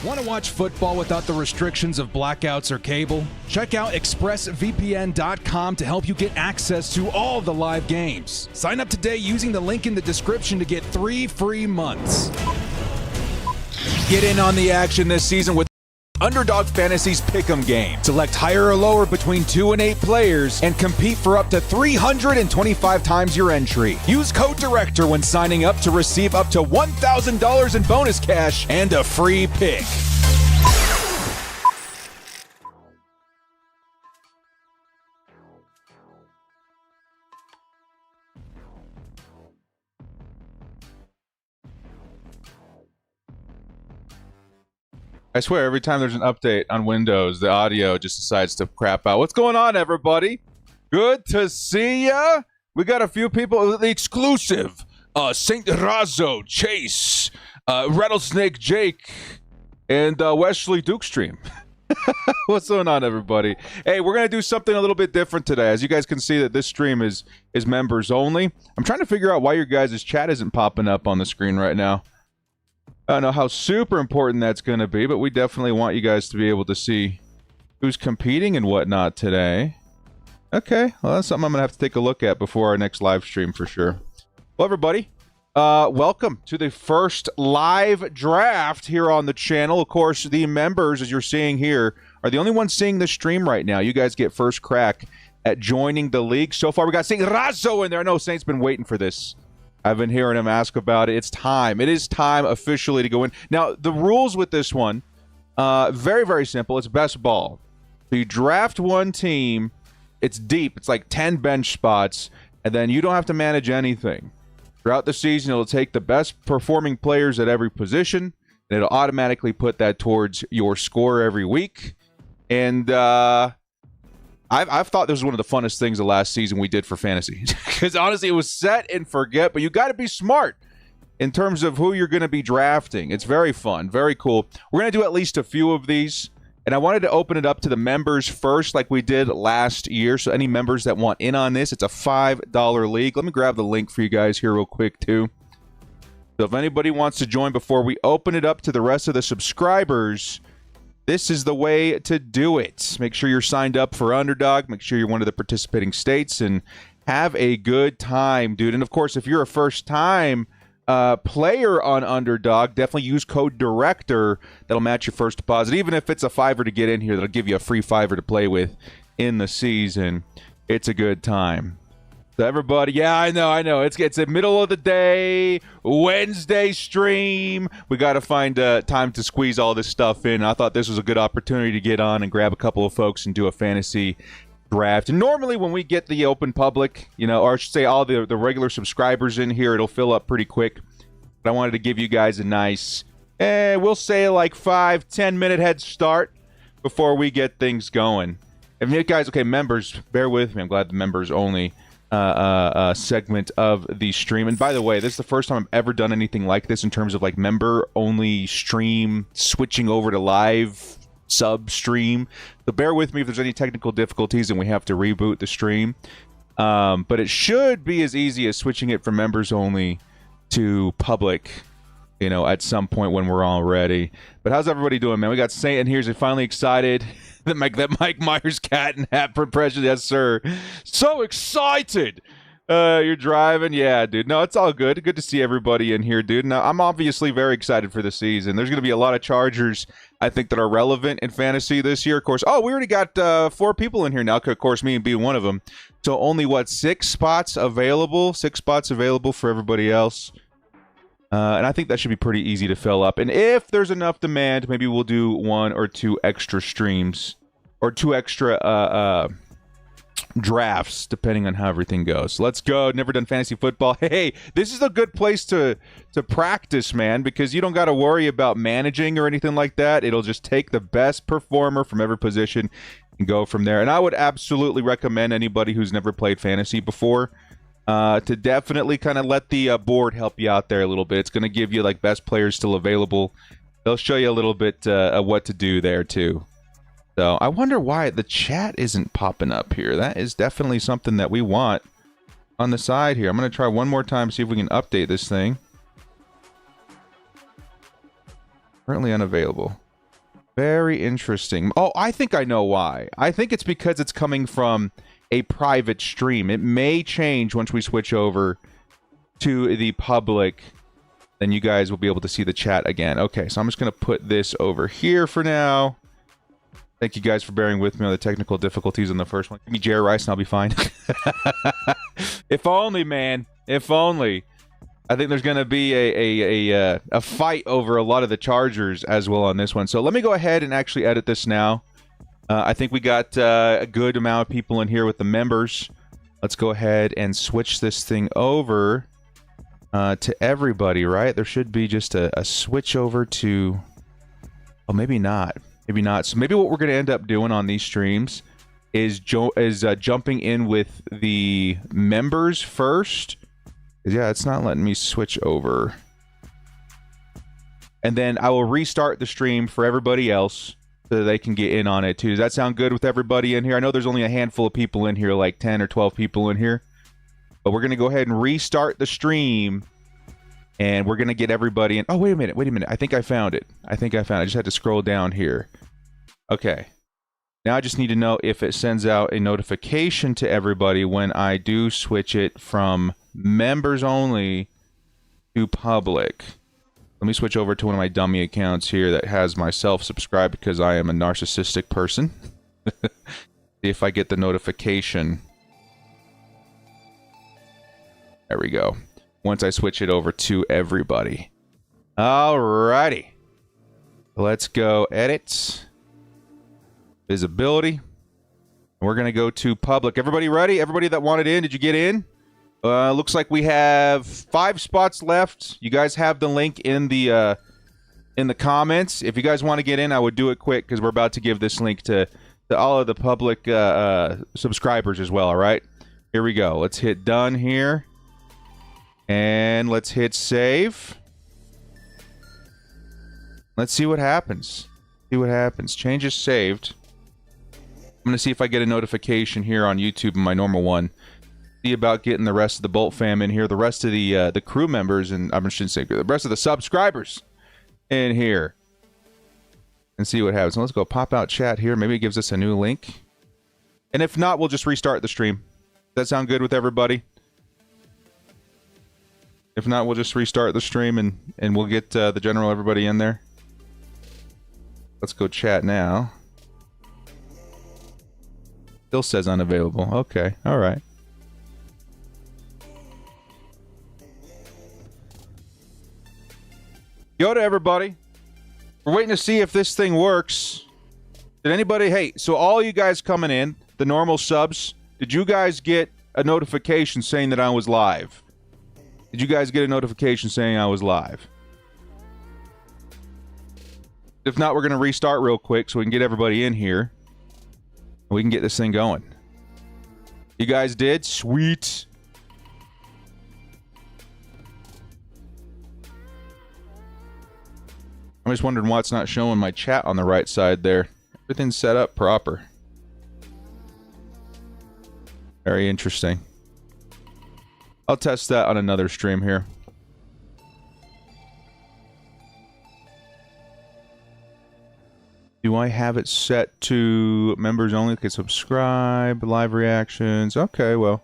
Want to watch football without the restrictions of blackouts or cable? Check out expressvpn.com to help you get access to all the live games. Sign up today using the link in the description to get 3 free months. Get in on the action this season with Underdog Fantasy's Pick'em game. Select higher or lower between 2 and 8 players and compete for up to 325 times your entry. Use code DIRECTOR when signing up to receive up to $1,000 in bonus cash and a free pick. I swear, every time there's an update on Windows, the audio just decides to crap out. What's going on, everybody? Good to see ya. We got a few people. The exclusive, Saint Razzo, Chase, Rattlesnake Jake, and Wesley Dukestream. What's going on, everybody? Hey, we're going to do something a little bit different today. As you guys can see that this stream is members only. I'm trying to figure out why your guys' chat isn't popping up on the screen right now. I don't know how super important that's going to be, but we definitely want you guys to be able to see who's competing and whatnot today. Okay, well, that's something I'm going to have to take a look at before our next live stream for sure. Well, everybody, welcome to the first live draft here on the channel. Of course, the members, as you're seeing here, are the only ones seeing the stream right now. You guys get first crack at joining the league. So far, we got Saint Razzo in there. I know Saint's been waiting for this. I've been hearing him ask about it. It's time. It is time officially to go in. Now, the rules with this one, very, very simple. It's best ball. So you draft one team. It's deep. It's like 10 bench spots, and then you don't have to manage anything. Throughout the season, it'll take the best performing players at every position, and it'll automatically put that towards your score every week. And I've thought this was one of the funnest things the last season we did for fantasy. Because honestly, it was set and forget, but you got to be smart in terms of who you're going to be drafting. It's very fun, very cool. We're going to do at least a few of these, and I wanted to open it up to the members first like we did last year. So any members that want in on this, it's a $5 league. Let me grab the link for you guys here real quick too. So if anybody wants to join before we open it up to the rest of the subscribers, this is the way to do it. Make sure you're signed up for Underdog. Make sure you're one of the participating states and have a good time, dude. And of course, if you're a first-time player on Underdog, definitely use code DIRECTOR. That'll match your first deposit. Even if it's a $5 to get in here, that'll give you a free $5 to play with in the season. It's a good time. So everybody, yeah, I know. It's the middle of the day, Wednesday stream. We got to find time to squeeze all this stuff in. I thought this was a good opportunity to get on and grab a couple of folks and do a fantasy draft. And normally when we get the open public, or I should say all the regular subscribers in here, it'll fill up pretty quick. But I wanted to give you guys a nice, we'll say like 5-10 minute head start before we get things going. And you guys, okay, members, bear with me. I'm glad the members only segment of the stream. And by the way, this is the first time I've ever done anything like this in terms of like member only stream switching over to live sub stream. So bear with me if there's any technical difficulties and we have to reboot the stream. But it should be as easy as switching it from members only to public, at some point when we're all ready. But how's everybody doing, man? We got Saint in here. Is he finally excited? that Mike Myers cat and hat impression. Yes, sir. So excited. You're driving? Yeah, dude. No, it's all good. Good to see everybody in here, dude. Now, I'm obviously very excited for the season. There's going to be a lot of Chargers, I think, that are relevant in fantasy this year. Of course, we already got 4 people in here now. Of course, me being one of them. So only, 6 spots available? 6 spots available for everybody else. And I think that should be pretty easy to fill up. And if there's enough demand, maybe we'll do 1 or 2 extra streams. Or 2 extra drafts, depending on how everything goes. So let's go. Never done fantasy football. Hey, this is a good place to practice, man, because you don't got to worry about managing or anything like that. It'll just take the best performer from every position and go from there. And I would absolutely recommend anybody who's never played fantasy before to definitely kind of let the board help you out there a little bit. It's going to give you like best players still available. They'll show you a little bit what to do there too. So I wonder why the chat isn't popping up here. That is definitely something that we want on the side here. I'm going to try one more time, see if we can update this thing. Currently unavailable. Very interesting. Oh, I think I know why. I think it's because it's coming from a private stream. It may change once we switch over to the public. Then you guys will be able to see the chat again. Okay, so I'm just going to put this over here for now. Thank you guys for bearing with me on the technical difficulties on the first one. Give me Jerry Rice and I'll be fine. If only, man. If only. I think there's going to be a fight over a lot of the chargers as well on this one. So let me go ahead and actually edit this now. I think we got a good amount of people in here with the members. Let's go ahead and switch this thing over to everybody, right? There should be just a switch over to... Oh, maybe not. Maybe not. So maybe what we're going to end up doing on these streams is jumping in with the members first. Yeah, it's not letting me switch over. And then I will restart the stream for everybody else so that they can get in on it too. Does that sound good with everybody in here? I know there's only a handful of people in here, like 10 or 12 people in here. But we're going to go ahead and restart the stream. And we're going to get everybody in. Oh, wait a minute. Wait a minute. I think I found it. I just had to scroll down here. Okay. Now I just need to know if it sends out a notification to everybody when I do switch it from members only to public. Let me switch over to one of my dummy accounts here that has myself subscribed because I am a narcissistic person. See if I get the notification. There we go. Once I switch it over to everybody. Alrighty. Let's go edit. Visibility. We're going to go to public. Everybody ready? Everybody that wanted in, did you get in? Looks like we have 5 spots left. You guys have the link in the comments. If you guys want to get in, I would do it quick because we're about to give this link to all of the public subscribers as well, all right? Here we go. Let's hit done here. And let's hit save. Let's see what happens. See what happens. Changes saved. I'm going to see if I get a notification here on YouTube in my normal one. See about getting the rest of the Bolt fam in here. The rest of the crew members, and I shouldn't say the rest of the subscribers in here. And see what happens. Let's go pop out chat here. Maybe it gives us a new link. And if not, we'll just restart the stream. Does that sound good with everybody? If not, we'll just restart the stream and we'll get the general everybody in there. Let's go chat now. Still says unavailable. Okay, all right. Yo to everybody. We're waiting to see if this thing works. Did anybody... Hey, so all you guys coming in, the normal subs, did you guys get a notification saying that I was live? Did you guys get a notification saying I was live? If not, we're going to restart real quick so we can get everybody in here. And we can get this thing going. You guys did? Sweet. I'm just wondering why it's not showing my chat on the right side there. Everything's set up proper. Very interesting. I'll test that on another stream here. Do I have it set to members only? Okay, subscribe, live reactions. Okay, well,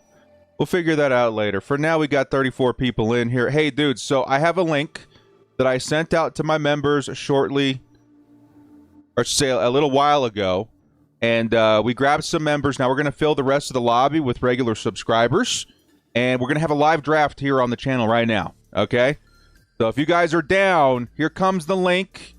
we'll figure that out later. For now, we got 34 people in here. Hey, dudes, so I have a link that I sent out to my members shortly, or say a little while ago. And we grabbed some members. Now we're going to fill the rest of the lobby with regular subscribers. And we're going to have a live draft here on the channel right now, okay? So if you guys are down, here comes the link.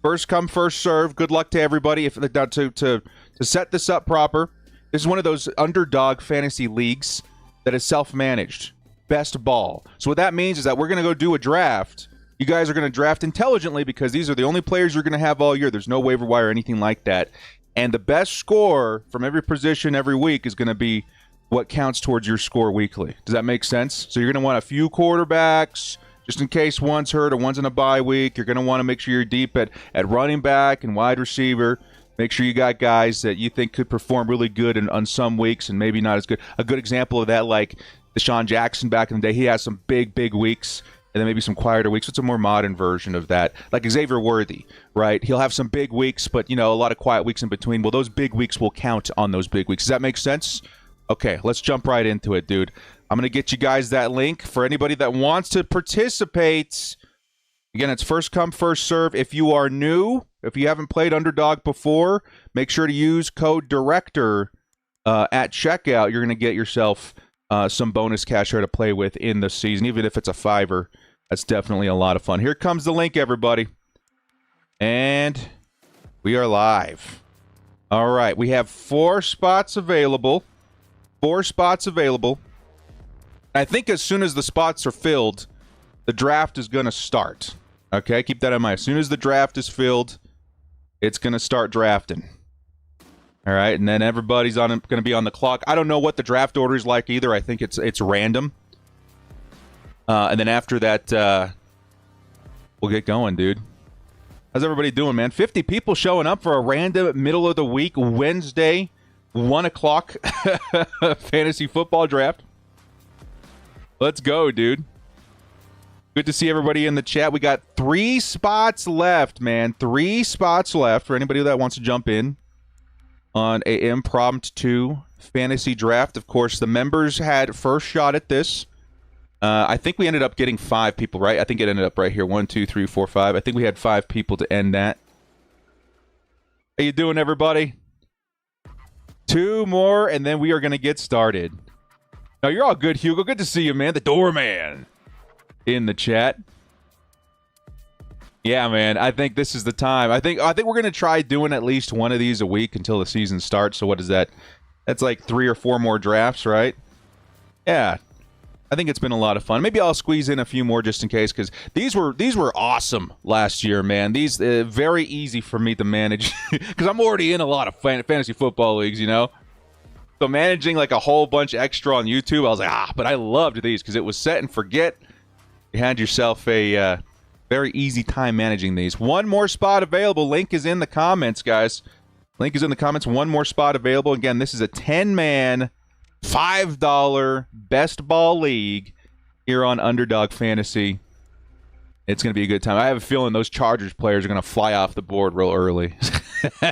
First come, first serve. Good luck to everybody. If to set this up proper, this is one of those underdog fantasy leagues that is self-managed. Best ball. So what that means is that we're going to go do a draft. You guys are going to draft intelligently because these are the only players you're going to have all year. There's no waiver wire or anything like that. And the best score from every position every week is going to be what counts towards your score weekly. Does that make sense? So you're going to want a few quarterbacks, just in case one's hurt or one's in a bye week. You're going to want to make sure you're deep at running back and wide receiver. Make sure you got guys that you think could perform really good on some weeks and maybe not as good. A good example of that, like Deshaun Jackson back in the day, he has some big weeks. and then maybe some quieter weeks. What's a more modern version of that? Like Xavier Worthy, right? He'll have some big weeks, but, you know, a lot of quiet weeks in between. Well, those big weeks will count on those big weeks. Does that make sense? Okay, let's jump right into it, dude. I'm going to get you guys that link for anybody that wants to participate. Again, it's first come, first serve. If you are new, if you haven't played Underdog before, make sure to use code DIRECTOR at checkout. You're going to get yourself some bonus cash here to play with in the season, even if it's a $5. That's definitely a lot of fun. Here comes the link, everybody. And we are live. All right, we have 4 spots available. 4 spots available. I think as soon as the spots are filled, the draft is going to start. Okay, keep that in mind. As soon as the draft is filled, it's going to start drafting. All right, and then everybody's going to be on the clock. I don't know what the draft order is like either. I think it's random. And then after that, we'll get going, dude. How's everybody doing, man? 50 people showing up for a random middle of the week Wednesday 1 o'clock fantasy football draft. Let's go, dude. Good to see everybody in the chat. We got 3 spots left, man. 3 spots left for anybody that wants to jump in on a impromptu fantasy draft. Of course, the members had first shot at this. I think we ended up getting 5 people, right? I think it ended up right here. 1, 2, 3, 4, 5. I think we had 5 people to end that. How you doing, everybody? 2 more, and then we are going to get started. No, you're all good, Hugo. Good to see you, man. The doorman in the chat. Yeah, man. I think this is the time. I think we're going to try doing at least one of these a week until the season starts. So what is that? That's like 3 or 4 more drafts, right? Yeah. I think it's been a lot of fun. Maybe I'll squeeze in a few more just in case, because these were awesome last year, man. These very easy for me to manage because I'm already in a lot of fantasy football leagues, you know. So managing like a whole bunch extra on YouTube, I was like, but I loved these because it was set and forget. You had yourself a very easy time managing these. 1 more spot available. Link is in the comments, guys. Link is in the comments. 1 more spot available. Again, this is a 10-man. $5 best ball league here on Underdog Fantasy. It's going to be a good time. I have a feeling those Chargers players are going to fly off the board real early.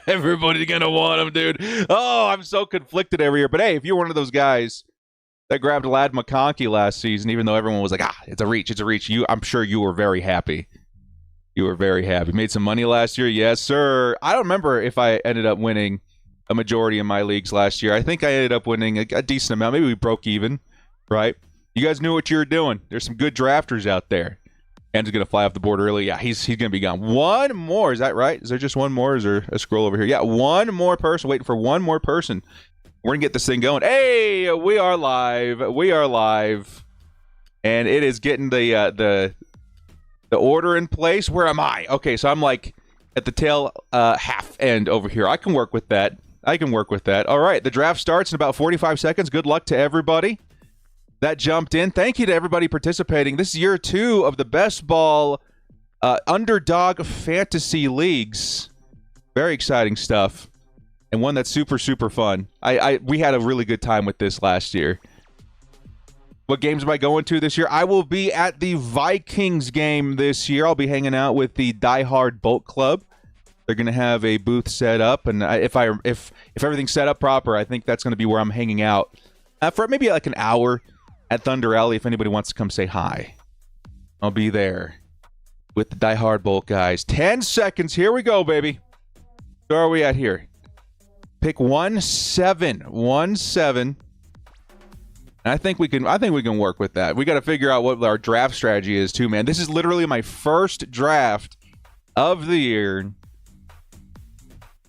Everybody's going to want them, dude. Oh, I'm so conflicted every year. But hey, if you're one of those guys that grabbed Ladd McConkey last season, even though everyone was like, it's a reach, I'm sure you were very happy. You were very happy. Made some money last year? Yes, sir. I don't remember if I ended up winning a majority in my leagues last year. I think I ended up winning a decent amount. Maybe we broke even, right? You guys knew what you were doing. There's some good drafters out there. Andrew's going to fly off the board early. Yeah, he's going to be gone. 1 more. Is that right? Is there just 1 more? Is there a scroll over here? Yeah, 1 more person. Waiting for 1 more person. We're going to get this thing going. Hey, we are live. We are live. And it is getting the order in place. Where am I? Okay, so I'm like at the tail half end over here. I can work with that. All right, the draft starts in about 45 seconds. Good luck to everybody that jumped in. Thank you to everybody participating. This is year 2 of the Best Ball Underdog Fantasy Leagues. Very exciting stuff, and one that's super, super fun. We had a really good time with this last year. What games am I going to this year? I will be at the Vikings game this year. I'll be hanging out with the Die Hard Bolt Club. They're going to have a booth set up, and if everything's set up proper, I think that's going to be where I'm hanging out for maybe like an hour at Thunder Alley. If anybody wants to come say hi, I'll be there with the Die Hard Bolt guys. 10 seconds. Here we go, baby. Where are we at here? Pick 1-7. 1-7. I think we can work with that. We got to figure out what our draft strategy is too, man. This is literally my first draft of the year.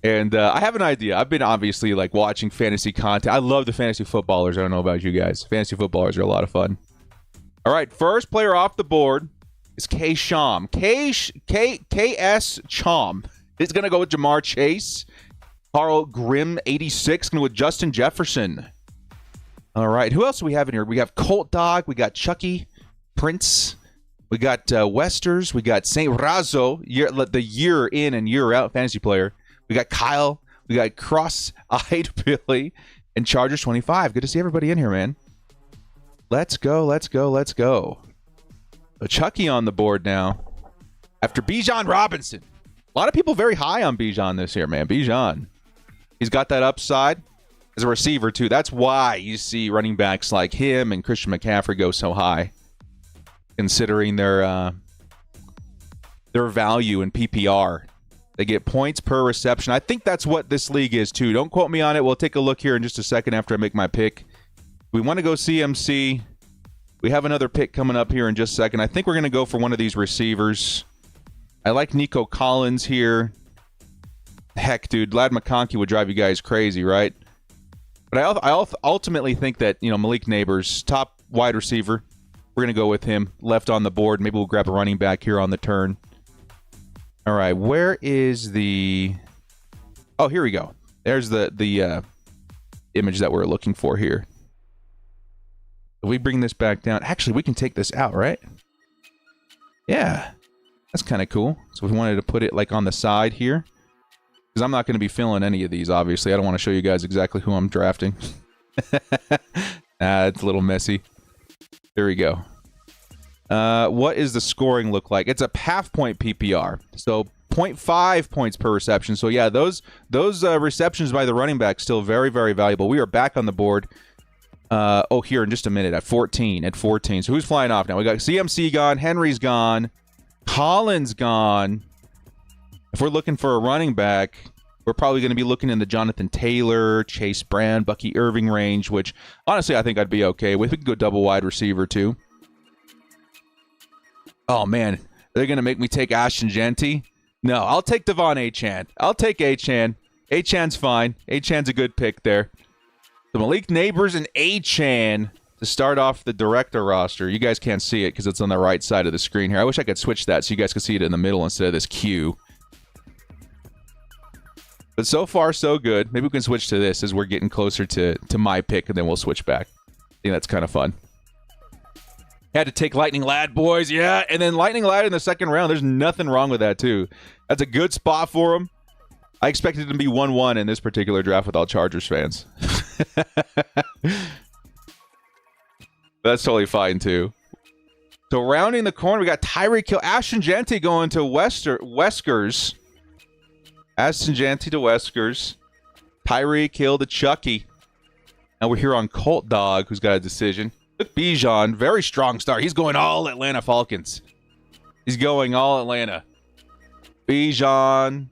And I have an idea. I've been obviously like watching fantasy content. I love the fantasy footballers. I don't know about you guys. Fantasy footballers are a lot of fun. All right, first player off the board is K. Sham. KS Chom. He's going to go with Jamar Chase. Carl Grimm, 86, going with Justin Jefferson. All right, who else do we have in here? We have Colt Dog. We got Chucky Prince. We got Westers. We got St. Razo, the year in and year out fantasy player. We got Kyle. We got Cross-Eyed Billy and Chargers 25. Good to see everybody in here, man. Let's go. So Chucky on the board now after Bijan Robinson. A lot of people very high on Bijan this year, man. Bijan. He's got that upside as a receiver, too. That's why you see running backs like him and Christian McCaffrey go so high, considering their value in PPR. They get points per reception. I think that's what this league is, too. Don't quote me on it. We'll take a look here in just a second after I make my pick. We want to go CMC. We have another pick coming up here in just a second. I think we're going to go for one of these receivers. I like Nico Collins here. Heck, dude, Lad McConkey would drive you guys crazy, right? But I ultimately think that, Malik Neighbors, top wide receiver, we're going to go with him. Left on the board. Maybe we'll grab a running back here on the turn. All right, where is the... Oh, here we go. There's the image that we're looking for here. If we bring this back down... Actually, we can take this out, right? Yeah. That's kind of cool. So we wanted to put it like on the side here. Because I'm not going to be filling any of these, obviously. I don't want to show you guys exactly who I'm drafting. It's a little messy. There we go. What is the scoring look like? It's a half-point PPR. So 0.5 points per reception. So yeah, those receptions by the running back still very, very valuable. We are back on the board. Here in just a minute at 14. So who's flying off now? We got CMC gone. Henry's gone. Collins gone. If we're looking for a running back, we're probably going to be looking in the Jonathan Taylor, Chase Brown, Bucky Irving range, which honestly I think I'd be okay with. We could go double wide receiver too. Oh man, they're going to make me take Ashton Genty? No, I'll take Devon Achane. I'll take Achane. Achane's fine. Achane's a good pick there. So Malik Neighbors and Achane to start off the director roster. You guys can't see it because it's on the right side of the screen here. I wish I could switch that so you guys could see it in the middle instead of this queue. But so far, so good. Maybe we can switch to this as we're getting closer to my pick, and then we'll switch back. I think that's kind of fun. Had to take Lightning Lad, boys. Yeah, and then Lightning Lad in the second round. There's nothing wrong with that, too. That's a good spot for him. I expected it to be 1-1 in this particular draft with all Chargers fans. That's totally fine, too. So rounding the corner, we got Tyreek Hill. Ashton Genty going to Weskers. Ashton Genty to Weskers. Tyreek Hill to Chucky. Now we're here on Colt Dog, who's got a decision. Look, Bijan, very strong start. He's going all Atlanta Falcons. He's going all Atlanta. Bijan.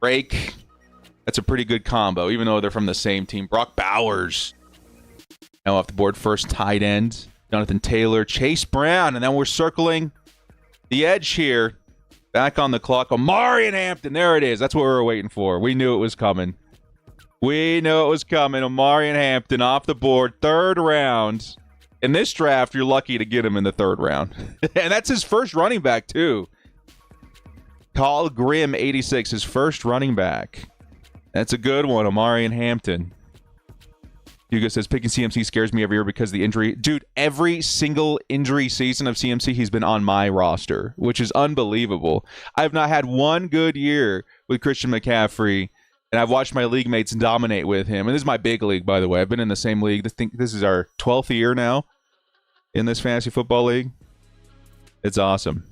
Drake. That's a pretty good combo, even though they're from the same team. Brock Bowers. Now off the board, first tight end. Jonathan Taylor, Chase Brown, and then we're circling the edge here. Back on the clock. Omari and Hampton. There it is. That's what we were waiting for. We knew it was coming. Omari and Hampton off the board. Third round. In this draft, you're lucky to get him in the third round. And that's his first running back, too. Carl Grimm, 86, his first running back. That's a good one, Omari and Hampton. Hugo says, picking CMC scares me every year because of the injury. Dude, every single injury season of CMC, he's been on my roster, which is unbelievable. I've not had one good year with Christian McCaffrey, and I've watched my league mates dominate with him. And this is my big league, by the way. I've been in the same league. I think this is our 12th year now in this fantasy football league. It's awesome.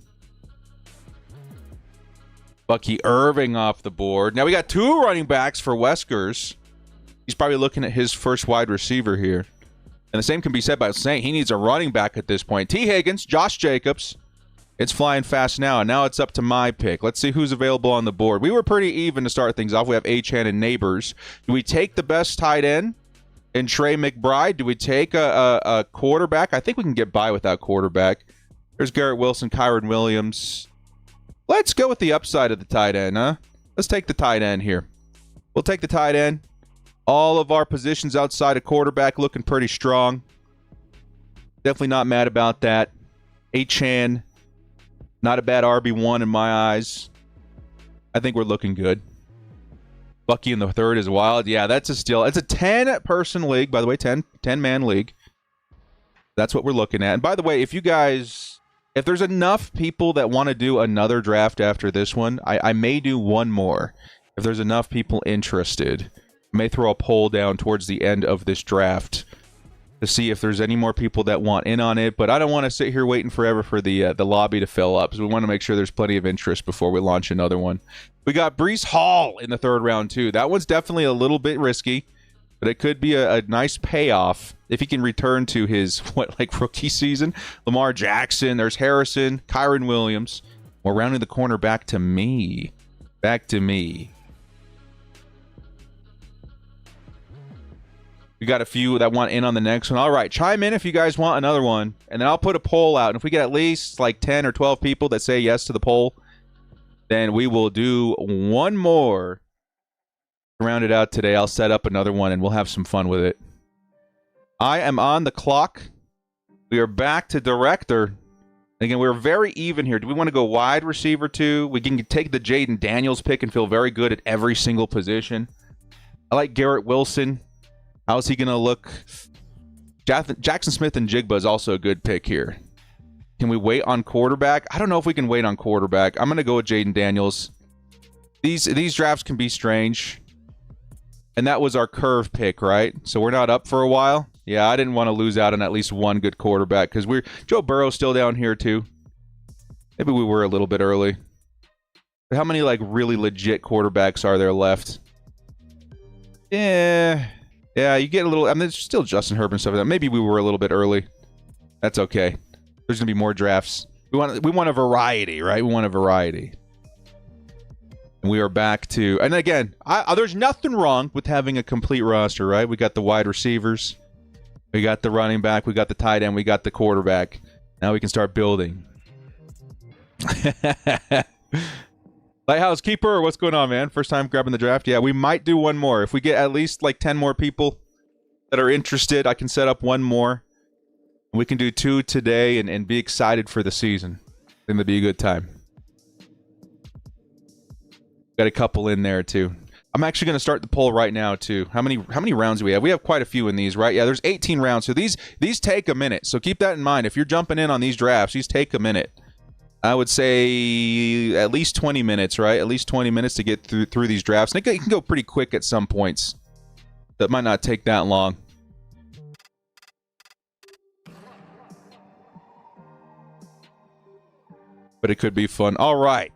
Bucky Irving off the board. Now we got two running backs for Weskers. He's probably looking at his first wide receiver here. And the same can be said by saying he needs a running back at this point. T. Higgins, Josh Jacobs. It's flying fast now, and now it's up to my pick. Let's see who's available on the board. We were pretty even to start things off. We have Achane and Neighbors. Do we take the best tight end in Trey McBride? Do we take a quarterback? I think we can get by without quarterback. There's Garrett Wilson, Kyron Williams. Let's go with the upside of the tight end, huh? Let's take the tight end here. We'll take the tight end. All of our positions outside of quarterback looking pretty strong. Definitely not mad about that. Achane, not a bad RB1 in my eyes. I think we're looking good. Bucky in the third is wild. Yeah, that's a steal. It's a 10-person league, by the way, 10-man league. That's what we're looking at. And by the way, if there's enough people that want to do another draft after this one, I may do one more. If there's enough people interested, I may throw a poll down towards the end of this draft to see if there's any more people that want in on it. But I don't want to sit here waiting forever for the lobby to fill up. So we want to make sure there's plenty of interest before we launch another one. We got Breece Hall in the third round too. That one's definitely a little bit risky, but it could be a nice payoff if he can return to his rookie season. Lamar Jackson, there's Harrison, Kyron Williams. We're rounding the corner back to me. Back to me. We got a few that want in on the next one. All right, chime in if you guys want another one, and then I'll put a poll out. And if we get at least like 10 or 12 people that say yes to the poll, then we will do one more. Round it out today. I'll set up another one, and we'll have some fun with it. I am on the clock. We are back to director. Again, we're very even here. Do we want to go wide receiver too? We can take the Jaden Daniels pick and feel very good at every single position. I like Garrett Wilson. How's he going to look? Jackson Smith and Jigba is also a good pick here. Can we wait on quarterback? I don't know if we can wait on quarterback. I'm going to go with Jaden Daniels. These drafts can be strange. And that was our curve pick, right? So we're not up for a while. Yeah, I didn't want to lose out on at least one good quarterback because Joe Burrow's still down here too. Maybe we were a little bit early. But how many really legit quarterbacks are there left? Yeah, you get a little. I mean, there's still Justin Herbert and stuff like that. Maybe we were a little bit early. That's okay. There's gonna be more drafts. We want a variety, right? We want a variety. And we are back to, and again, there's nothing wrong with having a complete roster, right? We got the wide receivers, we got the running back, we got the tight end, we got the quarterback. Now we can start building. Lighthouse Keeper, what's going on, man? First time grabbing the draft? Yeah, we might do one more. If we get at least 10 more people that are interested, I can set up one more. We can do 2 today and be excited for the season. I think it'll be a good time. Got a couple in there too. I'm actually going to start the poll right now too. How many rounds do we have? We have quite a few in these, right? Yeah, there's 18 rounds. So these take a minute. So keep that in mind. If you're jumping in on these drafts, these take a minute. I would say at least 20 minutes, right? At least 20 minutes to get through these drafts. And it can go pretty quick at some points. That might not take that long. But it could be fun. All right.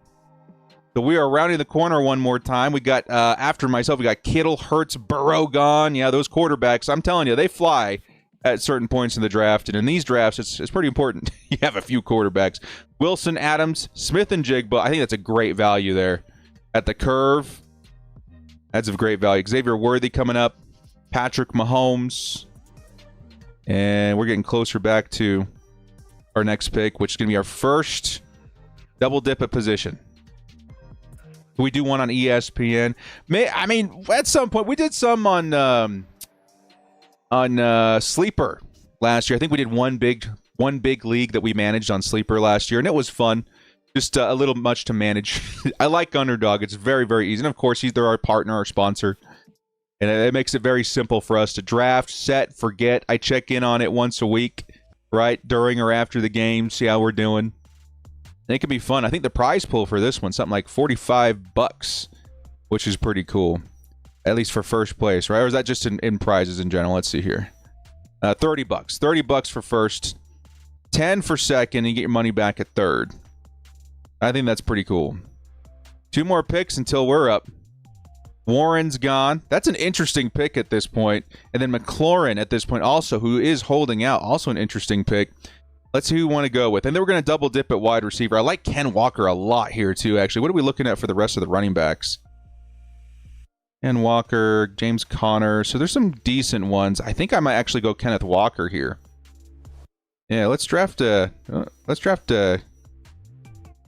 So we are rounding the corner one more time. We got, after myself, we got Kittle, Hurts, Burrow gone. Yeah, those quarterbacks, I'm telling you, they fly at certain points in the draft. And in these drafts, it's pretty important you have a few quarterbacks. Wilson, Adams, Smith, and Jigba. I think that's a great value there. At the curve, that's a great value. Xavier Worthy coming up. Patrick Mahomes. And we're getting closer back to our next pick, which is going to be our first double dip at position. We do one on ESPN. I mean, at some point, we did some on Sleeper last year. I think we did one big league that we managed on Sleeper last year, and it was fun. Just a little much to manage. I like Underdog. It's very, very easy. And, of course, they're our partner, our sponsor. And it makes it very simple for us to draft, set, forget. I check in on it once a week, right, during or after the game, see how we're doing. And it can be fun. I think the prize pool for this one, something like $45, which is pretty cool. At least for first place, right? Or is that just in prizes in general? Let's see here. $30. $30 for first. 10 for second, and you get your money back at third. I think that's pretty cool. 2 more picks until we're up. Warren's gone. That's an interesting pick at this point. And then McLaurin at this point also, who is holding out. Also an interesting pick. Let's see who we want to go with. And then we're going to double dip at wide receiver. I like Ken Walker a lot here too, actually. What are we looking at for the rest of the running backs? Ken Walker, James Conner. So there's some decent ones. I think I might actually go Kenneth Walker here. Yeah, let's draft oh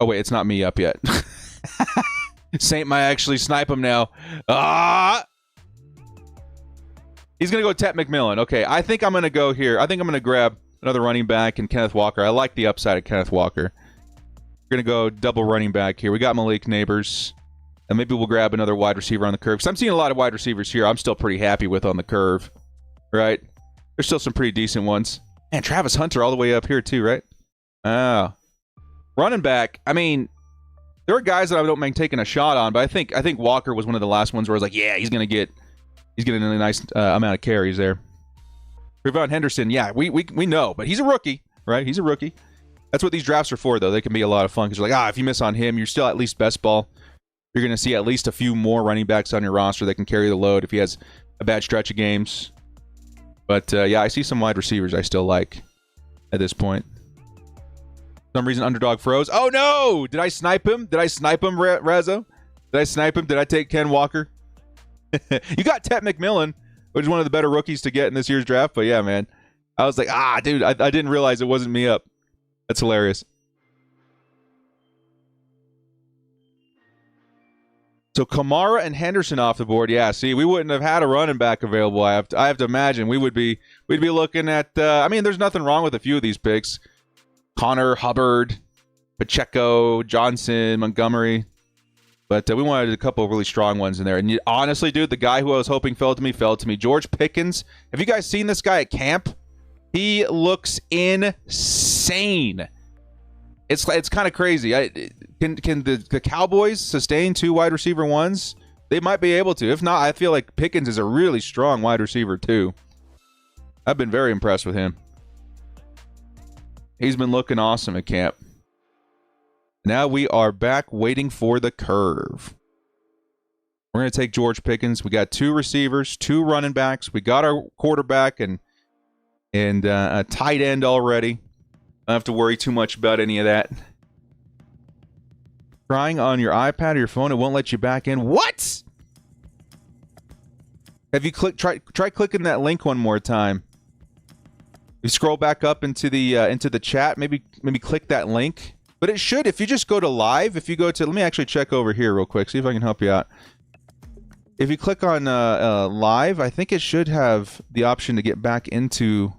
wait, it's not me up yet. Saint might actually snipe him now. He's going to go Tet McMillan. Okay, I think I'm going to go here. I think I'm going to grab another running back and Kenneth Walker. I like the upside of Kenneth Walker. We're going to go double running back here. We got Malik Neighbors. And maybe we'll grab another wide receiver on the curve. Because I'm seeing a lot of wide receivers here I'm still pretty happy with on the curve. Right? There's still some pretty decent ones. And Travis Hunter all the way up here too, right? Oh. Running back, I mean, there are guys that I don't mind taking a shot on, but I think Walker was one of the last ones where I was like, yeah, he's getting a nice amount of carries there. Trayvon Henderson, yeah, we know, but he's a rookie, right? He's a rookie. That's what these drafts are for, though. They can be a lot of fun because you're like, if you miss on him, you're still at least best ball. You're going to see at least a few more running backs on your roster that can carry the load if he has a bad stretch of games. But, yeah, I see some wide receivers I still like at this point. For some reason, Underdog froze. Oh, no! Did I snipe him? Rezo? Did I snipe him? Did I take Ken Walker? You got Tet McMillan, which is one of the better rookies to get in this year's draft. But, yeah, man. I was like, dude, I didn't realize it wasn't me up. That's hilarious. So Kamara and Henderson off the board. Yeah, see, we wouldn't have had a running back available. I have to imagine we'd be looking at. I mean, there's nothing wrong with a few of these picks: Connor, Hubbard, Pacheco, Johnson, Montgomery. But we wanted a couple of really strong ones in there. And honestly, dude, the guy who I was hoping fell to me. George Pickens. Have you guys seen this guy at camp? He looks insane. It's kind of crazy. Can the Cowboys sustain 2 wide receiver ones? They might be able to. If not, I feel like Pickens is a really strong wide receiver too. I've been very impressed with him. He's been looking awesome at camp. Now we are back waiting for the curve. We're going to take George Pickens. We got 2 receivers, 2 running backs. We got our quarterback and a tight end already. Don't have to worry too much about any of that. Trying on your iPad or your phone, it won't let you back in. What? Have you try clicking that link one more time? You scroll back up into the chat. Maybe click that link. But it should, if you just go to live. If you go to, let me actually check over here real quick. See if I can help you out. If you click on live, I think it should have the option to get back into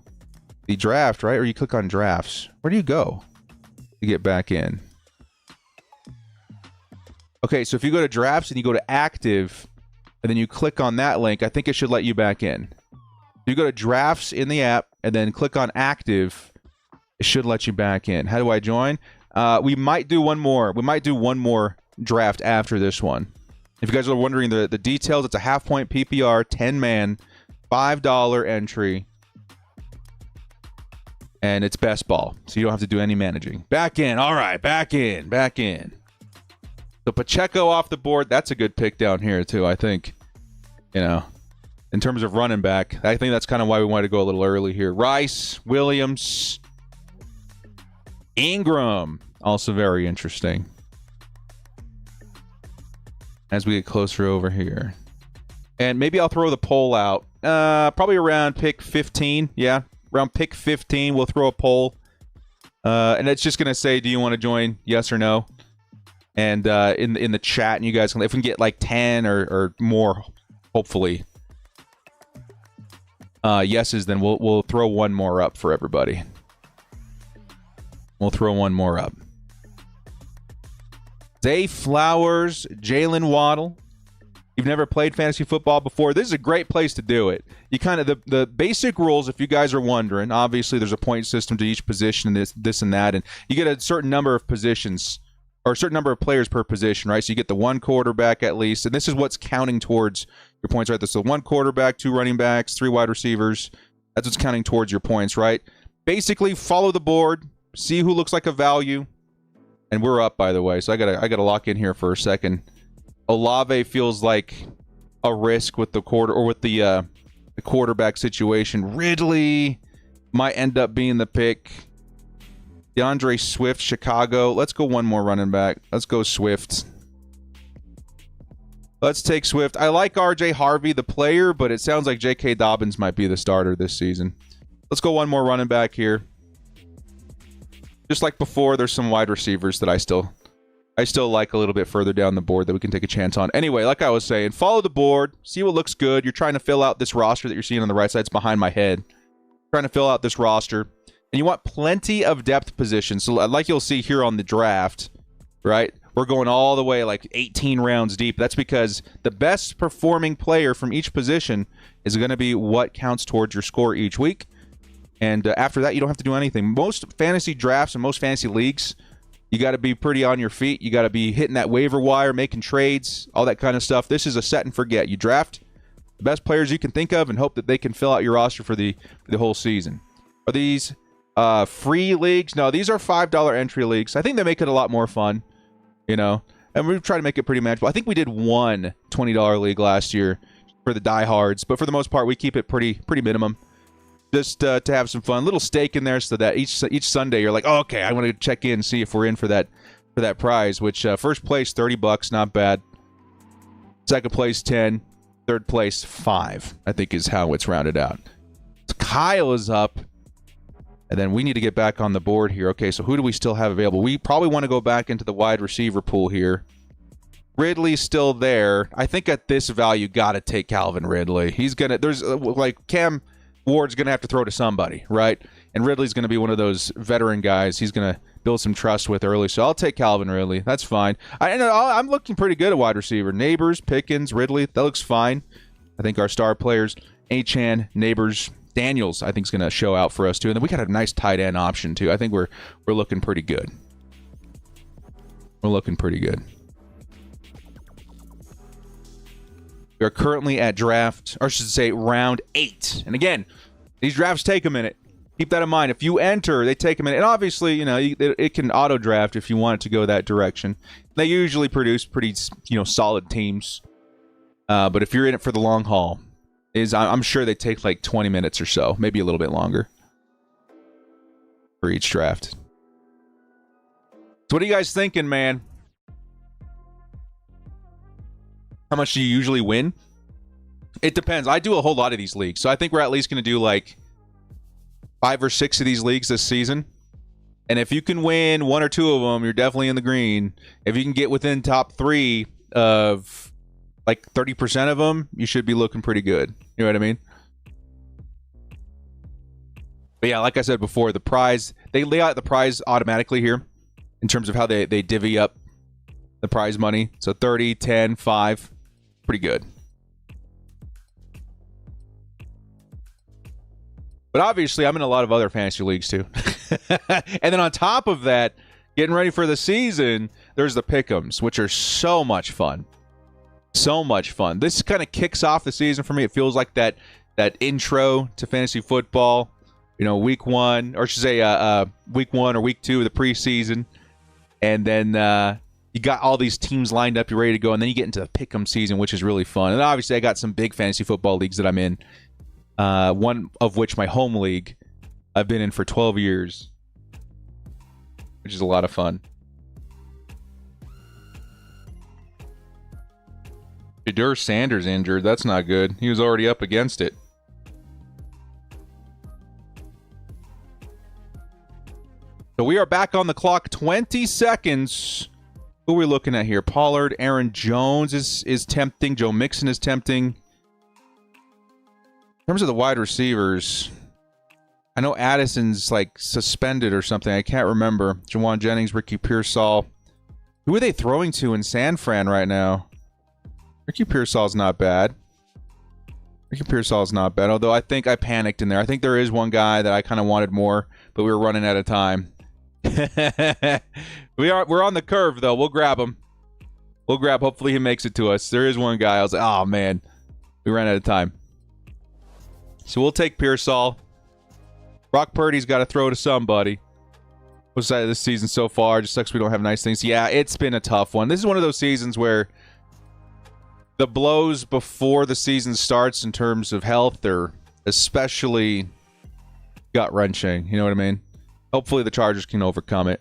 the draft, right? Or you click on drafts. Where do you go to get back in? Okay, so if you go to drafts and you go to active, and then you click on that link, I think it should let you back in. You go to drafts in the app, and then click on active. It should let you back in. How do I join? We might do one more. We might do one more draft after this one. If you guys are wondering the details, it's a half-point PPR, 10-man, $5 entry. And it's best ball, so you don't have to do any managing. Back in. All right, back in. So Pacheco off the board. That's a good pick down here, too, I think. You know, in terms of running back, I think that's kind of why we wanted to go a little early here. Rice, Williams, Ingram, also very interesting. As we get closer over here. And maybe I'll throw the poll out. Probably around pick 15, yeah. Around pick 15, we'll throw a poll. And it's just going to say, do you want to join? Yes or no? And in the chat, and you guys can, if we can get like 10 or more, hopefully, yeses, then we'll throw one more up for everybody. We'll throw one more up. Zay Flowers, Jalen Waddle. You've never played fantasy football before, this is a great place to do it. You kind of, the basic rules, if you guys are wondering, obviously there's a point system to each position, this and that, and you get a certain number of positions, or a certain number of players per position, right? So you get the 1 quarterback at least, and this is what's counting towards your points, right? So 1 quarterback, 2 running backs, 3 wide receivers. That's what's counting towards your points, right? Basically, follow the board, see who looks like a value, and we're up, by the way. So I gotta lock in here for a second. Olave feels like a risk with the quarterback situation. Ridley might end up being the pick. DeAndre Swift, Chicago. Let's go one more running back. Let's go Swift. Let's take Swift. I like RJ Harvey, the player, but it sounds like J.K. Dobbins might be the starter this season. Let's go one more running back here. Just like before, there's some wide receivers that I still like a little bit further down the board that we can take a chance on. Anyway, like I was saying, follow the board, see what looks good. You're trying to fill out this roster that you're seeing on the right side. It's behind my head. Trying to fill out this roster. And you want plenty of depth positions. So like you'll see here on the draft, right? We're going all the way like 18 rounds deep. That's because the best performing player from each position is going to be what counts towards your score each week. And after that, you don't have to do anything. Most fantasy drafts and most fantasy leagues, you got to be pretty on your feet. You got to be hitting that waiver wire, making trades, all that kind of stuff. This is a set and forget. You draft, the best players you can think of and hope that they can fill out your roster for the whole season. Are these free leagues? No, these are $5 entry leagues. I think they make it a lot more fun, you know. And we've tried to make it pretty manageable. I think we did one $20 league last year for the diehards, but for the most part, we keep it pretty minimum, just to have some fun. Little stake in there so that each Sunday you're like, oh, okay, I want to check in and see if we're in for that prize. Which first place $30, not bad. Second place 10, third place 5. I think is how it's rounded out. So Kyle is up. And then we need to get back on the board here. Okay, so who do we still have available? We probably want to go back into the wide receiver pool here. Ridley's still there. I think at this value, got to take Calvin Ridley. He's going to, there's like Cam Ward's going to have to throw to somebody, right? And Ridley's going to be one of those veteran guys he's going to build some trust with early. So I'll take Calvin Ridley. That's fine. I'm looking pretty good at wide receiver. Neighbors, Pickens, Ridley, that looks fine. I think our star players, Achane, Neighbors, Daniels, I think is going to show out for us too. And then we got a nice tight end option too. I think we're looking pretty good. We're looking pretty good. We are currently at draft, or I should say round 8. And again, these drafts take a minute. Keep that in mind. If you enter, they take a minute. And obviously, you know, it can auto draft if you want it to go that direction. They usually produce pretty, you know, solid teams. But if you're in it for the long haul, I'm sure they take like 20 minutes or so, maybe a little bit longer for each draft. So what are you guys thinking, man? How much do you usually win? It depends. I do a whole lot of these leagues, so I think we're at least going to do like 5 or 6 of these leagues this season. And if you can win 1 or 2 of them, you're definitely in the green. If you can get within top 3 of like 30% of them, you should be looking pretty good. You know what I mean? But yeah, like I said before, the prize, they lay out the prize automatically here in terms of how they divvy up the prize money. So 30, 10, 5. Pretty good. But obviously, I'm in a lot of other fantasy leagues too. And then on top of that, getting ready for the season, there's the pick'ems, which are so much fun. So much fun. This kind of kicks off the season for me. It feels like that intro to fantasy football. You know, week 1, or I should say week 1 or week 2 of the preseason. And then you got all these teams lined up, you're ready to go, and then you get into the pick'em season, which is really fun. And obviously, I got some big fantasy football leagues that I'm in. One of which, my home league, I've been in for 12 years, which is a lot of fun. Shadur Sanders injured. That's not good. He was already up against it. So we are back on the clock. 20 seconds. Who are we looking at here? Pollard, Aaron Jones is tempting. Joe Mixon is tempting. In terms of the wide receivers, I know Addison's like suspended or something. I can't remember. Jawan Jennings, Ricky Pearsall. Who are they throwing to in San Fran right now? Ricky Pearsall's not bad. Although I think I panicked in there. I think there is one guy that I kind of wanted more, but we were running out of time. We're on the curve though. We'll grab him. Hopefully he makes it to us. There is one guy. I was like, oh man, we ran out of time. So we'll take Pearsall. Brock Purdy's got to throw to somebody. What's that this season so far? Just sucks we don't have nice things. Yeah, it's been a tough one. This is one of those seasons where the blows before the season starts in terms of health are especially gut-wrenching. You know what I mean? Hopefully the Chargers can overcome it.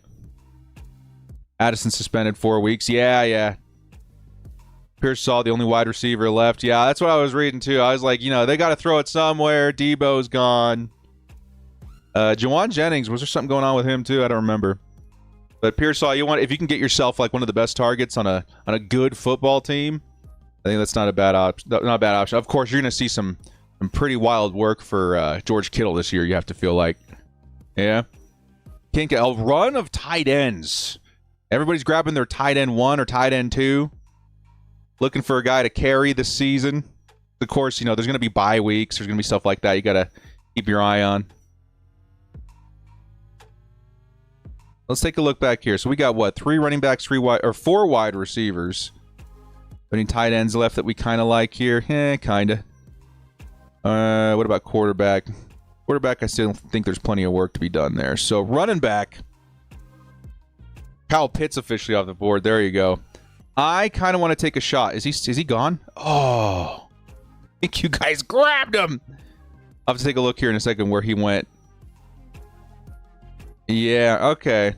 Addison suspended 4 weeks. Yeah. Pearsall, the only wide receiver left. Yeah, that's what I was reading too. I was like, you know, they got to throw it somewhere. Debo's gone. Jawan Jennings, was there something going on with him too? I don't remember. But Pearsall, if you can get yourself like one of the best targets on a good football team, I think that's not a bad option. Not a bad option. Of course, you're going to see some pretty wild work for George Kittle this year. You have to feel like, yeah. Can't get a run of tight ends. Everybody's grabbing their tight end 1 or tight end 2. Looking for a guy to carry this season. Of course, you know, there's going to be bye weeks. There's going to be stuff like that you got to keep your eye on. Let's take a look back here. So we got what? 3 running backs, 4 wide receivers. Any tight ends left that we kind of like here? Kind of. What about quarterback? Quarterback, I still think there's plenty of work to be done there. So running back, Kyle Pitts officially off the board. There you go. I kind of want to take a shot. Is he gone? Oh, I think you guys grabbed him. I'll have to take a look here in a second where he went. Yeah, okay.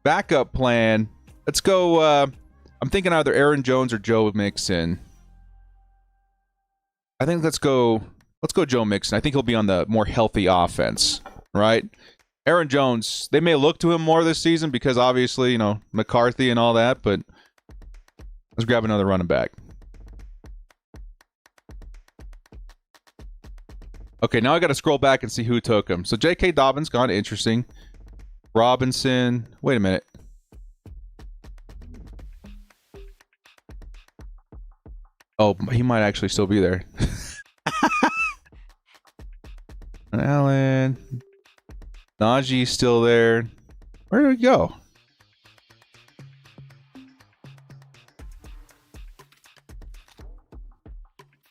Backup plan. Let's go. I'm thinking either Aaron Jones or Joe Mixon. I think let's go Joe Mixon. I think he'll be on the more healthy offense, right? Aaron Jones, they may look to him more this season because obviously, you know, McCarthy and all that, but let's grab another running back. Okay, now I got to scroll back and see who took him. So J.K. Dobbins gone. Interesting. Robinson. Wait a minute. Oh, he might actually still be there. Allen. Najee's still there. Where did he go?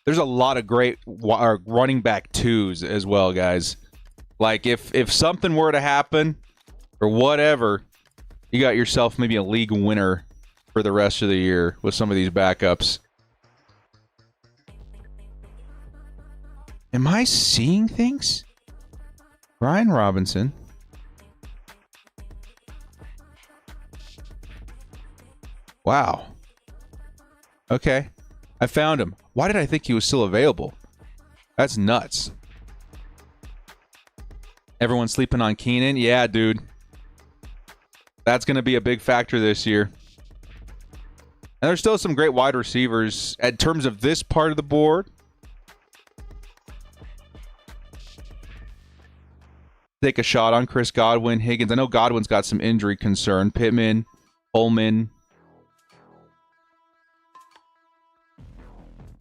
There's a lot of great running back twos as well, guys. Like, if something were to happen or whatever, you got yourself maybe a league winner for the rest of the year with some of these backups. Am I seeing things? Brian Robinson. Wow. Okay. I found him. Why did I think he was still available? That's nuts. Everyone sleeping on Keenan? Yeah, dude. That's going to be a big factor this year. And there's still some great wide receivers in terms of this part of the board. Take a shot on Chris Godwin, Higgins. I know Godwin's got some injury concern. Pittman, Holman,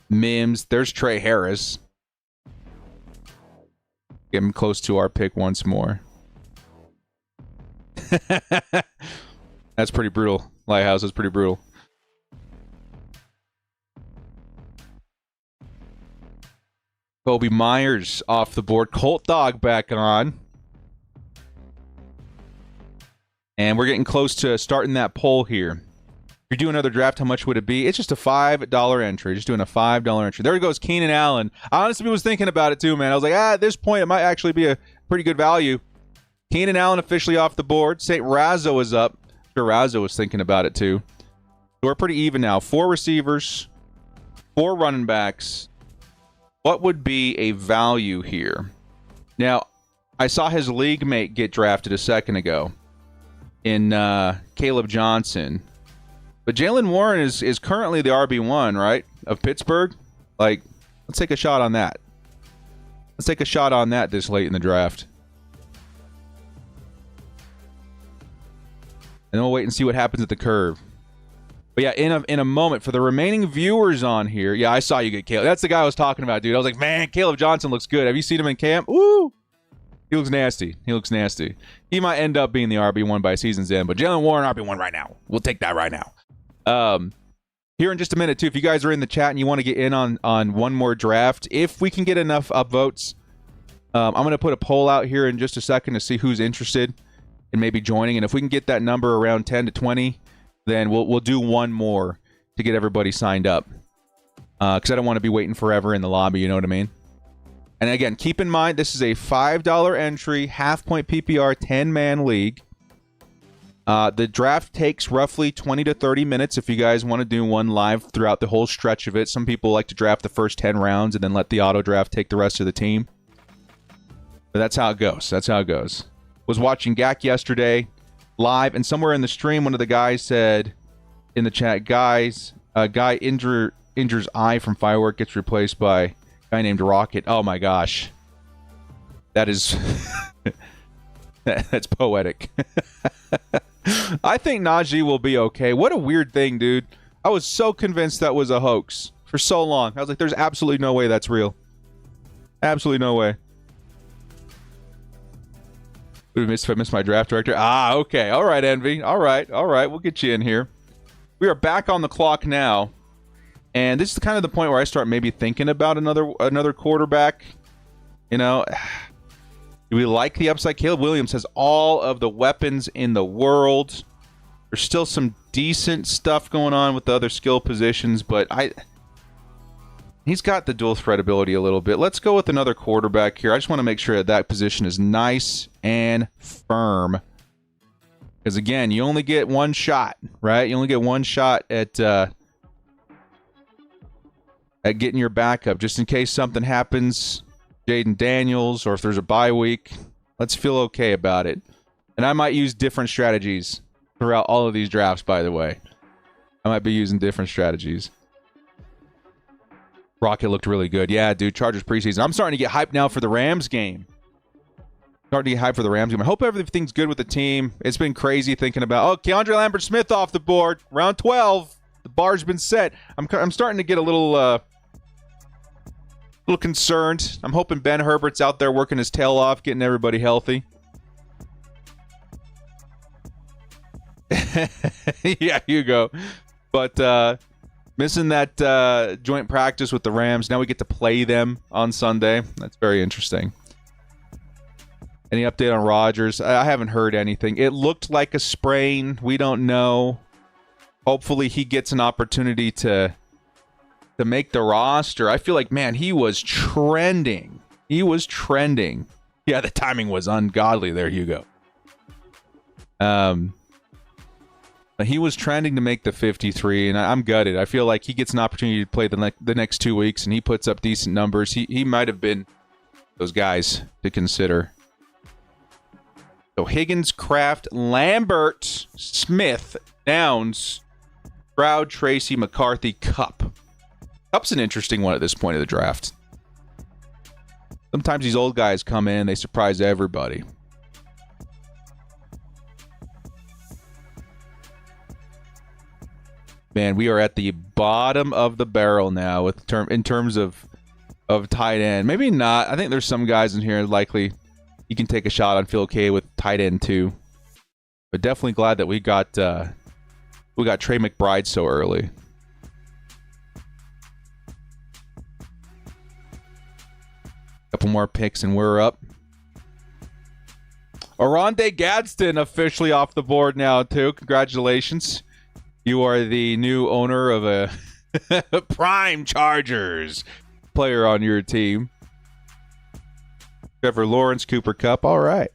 Mims. There's Trey Harris. Get him close to our pick once more. That's pretty brutal. Lighthouse is pretty brutal. Kobe Myers off the board. Colt Dog back on. And we're getting close to starting that poll here. If you do another draft, how much would it be? It's just a $5 entry. Just doing a $5 entry. There goes Keenan Allen. I honestly was thinking about it too, man. I was like, at this point, it might actually be a pretty good value. Keenan Allen officially off the board. St. Razzo is up. I'm sure Razzo was thinking about it too. So we're pretty even now. 4 receivers, 4 running backs. What would be a value here? Now, I saw his league mate get drafted a second ago in Caleb Johnson. But Jaylen Warren is currently the RB1, right, of Pittsburgh? Like, let's take a shot on that. Let's take a shot on that this late in the draft. And then we'll wait and see what happens at the curve. But yeah, in a moment, for the remaining viewers on here, yeah, I saw you get Caleb. That's the guy I was talking about, dude. I was like, man, Caleb Johnson looks good. Have you seen him in camp? Woo! He looks nasty. He looks nasty. He might end up being the RB1 by season's end, but Jaylen Warren, RB1 right now. We'll take that right now. Here in just a minute, too, if you guys are in the chat and you want to get in on one more draft, if we can get enough upvotes, I'm going to put a poll out here in just a second to see who's interested in maybe joining. And if we can get that number around 10 to 20, then we'll do one more to get everybody signed up. Because I don't want to be waiting forever in the lobby, you know what I mean? And again, keep in mind, this is a $5 entry, half-point PPR, 10-man league. The draft takes roughly 20 to 30 minutes if you guys want to do one live throughout the whole stretch of it. Some people like to draft the first 10 rounds and then let the auto draft take the rest of the team. But that's how it goes. That's how it goes. Was watching GAC yesterday live, and somewhere in the stream, one of the guys said in the chat, guys, a guy injures eye from firework gets replaced by a guy named Rocket. Oh my gosh. That is... that's poetic. I think Najee will be okay. What a weird thing, dude. I was so convinced that was a hoax for so long. I was like, there's absolutely no way that's real. Absolutely no way. I missed my draft director. Ah, okay. All right, Envy. All right. We'll get you in here. We are back on the clock now. And this is kind of the point where I start maybe thinking about another quarterback. You know, do we like the upside? Caleb Williams has all of the weapons in the world. There's still some decent stuff going on with the other skill positions, but he's got the dual threat ability a little bit. Let's go with another quarterback here. I just want to make sure that position is nice and firm. Because, again, you only get one shot, right? You only get one shot at getting your backup. Just in case something happens, Jaden Daniels, or if there's a bye week, let's feel okay about it. And I might use different strategies throughout all of these drafts, by the way. I might be using different strategies. Rocket looked really good. Yeah, dude, Chargers preseason. I'm starting to get hyped now for the Rams game. I hope everything's good with the team. It's been crazy thinking about, Keandre Lambert-Smith off the board. Round 12. The bar's been set. I'm starting to get a little concerned. I'm hoping Ben Herbert's out there working his tail off, getting everybody healthy. Yeah, Hugo. But missing that joint practice with the Rams. Now we get to play them on Sunday. That's very interesting. Any update on Rodgers? I haven't heard anything. It looked like a sprain. We don't know. Hopefully he gets an opportunity to make the roster. I feel like, man, he was trending. Yeah, the timing was ungodly there, Hugo. He was trending to make the 53, and I'm gutted. I feel like he gets an opportunity to play the next 2 weeks, and he puts up decent numbers. He might have been those guys to consider. So Higgins, Kraft, Lambert, Smith, Downs, Stroud, Tracy, McCarthy, Kupp. Kupp's an interesting one at this point of the draft. Sometimes these old guys come in, they surprise everybody. Man, we are at the bottom of the barrel now in terms of tight end. Maybe not. I think there's some guys in here likely you can take a shot on, feel okay with tight end too. But definitely glad that we got Trey McBride so early. Couple more picks and we're up. Oronde Gadsden officially off the board now too. Congratulations. You are the new owner of a prime Chargers player on your team. Trevor Lawrence, Cooper Kupp. All right.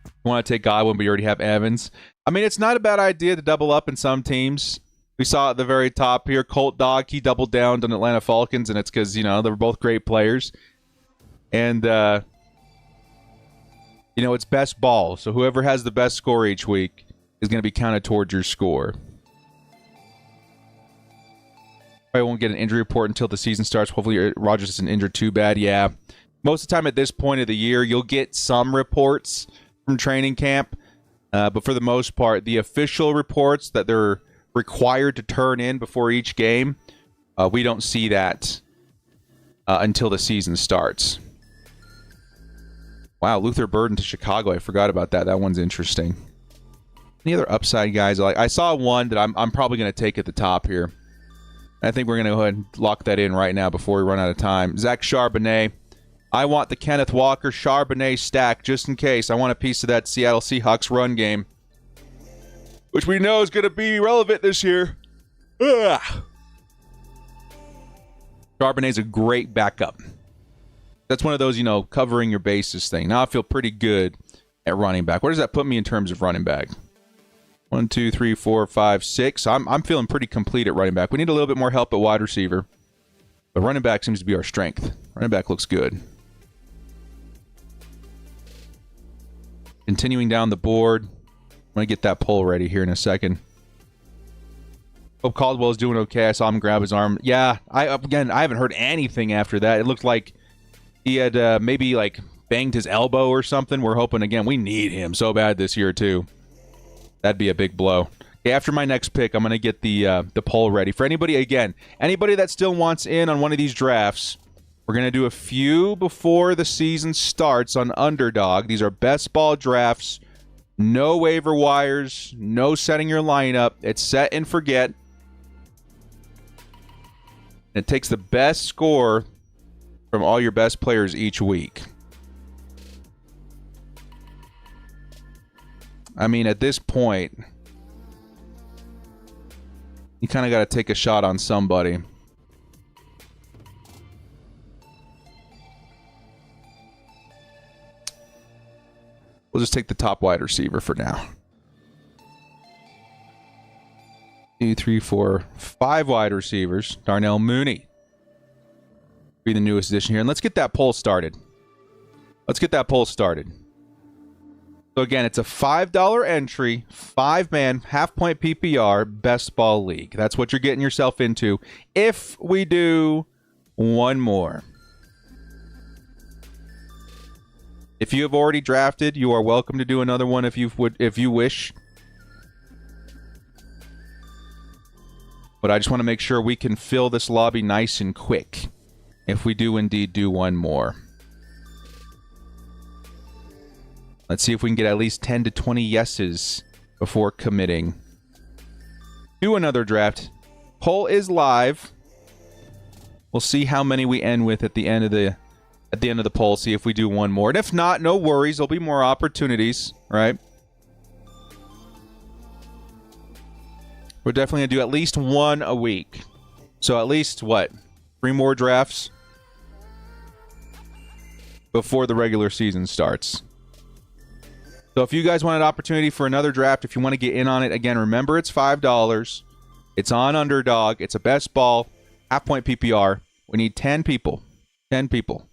You want to take Godwin, but you already have Evans. I mean, it's not a bad idea to double up in some teams. We saw at the very top here, Colt Dog, he doubled down on Atlanta Falcons, and it's because, they were both great players. And, it's best ball. So whoever has the best score each week is going to be counted towards your score. I won't get an injury report until the season starts. Hopefully Rodgers isn't injured too bad. Yeah. Most of the time at this point of the year, you'll get some reports from training camp. But for the most part, the official reports that they're required to turn in before each game, we don't see that until the season starts. Wow, Luther Burden to Chicago. I forgot about that. That one's interesting. Any other upside guys? I saw one that I'm probably going to take at the top here. I think we're going to go ahead and lock that in right now before we run out of time. Zach Charbonnet. I want the Kenneth Walker Charbonnet stack just in case. I want a piece of that Seattle Seahawks run game, which we know is going to be relevant this year. Ugh. Charbonnet's a great backup. That's one of those, covering your bases thing. Now I feel pretty good at running back. Where does that put me in terms of running back? 1, 2, 3, 4, 5, 6. I'm feeling pretty complete at running back. We need a little bit more help at wide receiver. But running back seems to be our strength. Running back looks good. Continuing down the board. I'm going to get that poll ready here in a second. Hope Caldwell is doing okay. I saw him grab his arm. Yeah, I haven't heard anything after that. It looked like he had maybe banged his elbow or something. We're hoping, again, we need him so bad this year too. That'd be a big blow. Okay, after my next pick, I'm going to get the poll ready. For anybody that still wants in on one of these drafts, we're going to do a few before the season starts on Underdog. These are best ball drafts. No waiver wires. No setting your lineup. It's set and forget. It takes the best score from all your best players each week. I mean, at this point, you kind of got to take a shot on somebody. We'll just take the top wide receiver for now. 2, 3, 4, 5 wide receivers. Darnell Mooney be the newest addition here. And let's get that poll started. So again, it's a $5 entry, 5-man, half-point PPR, best ball league. That's what you're getting yourself into if we do one more. If you have already drafted, you are welcome to do another one if you wish. But I just want to make sure we can fill this lobby nice and quick if we do indeed do one more. Let's see if we can get at least 10 to 20 yeses before committing to another draft. Poll is live. We'll see how many we end with at the end of the poll. See if we do one more. And if not, no worries. There'll be more opportunities, right? We're definitely going to do at least one a week. So at least, what? 3 more drafts before the regular season starts. So if you guys want an opportunity for another draft, if you want to get in on it, again, remember it's $5. It's on Underdog. It's a best ball, half-point PPR. We need 10 people. 10 people.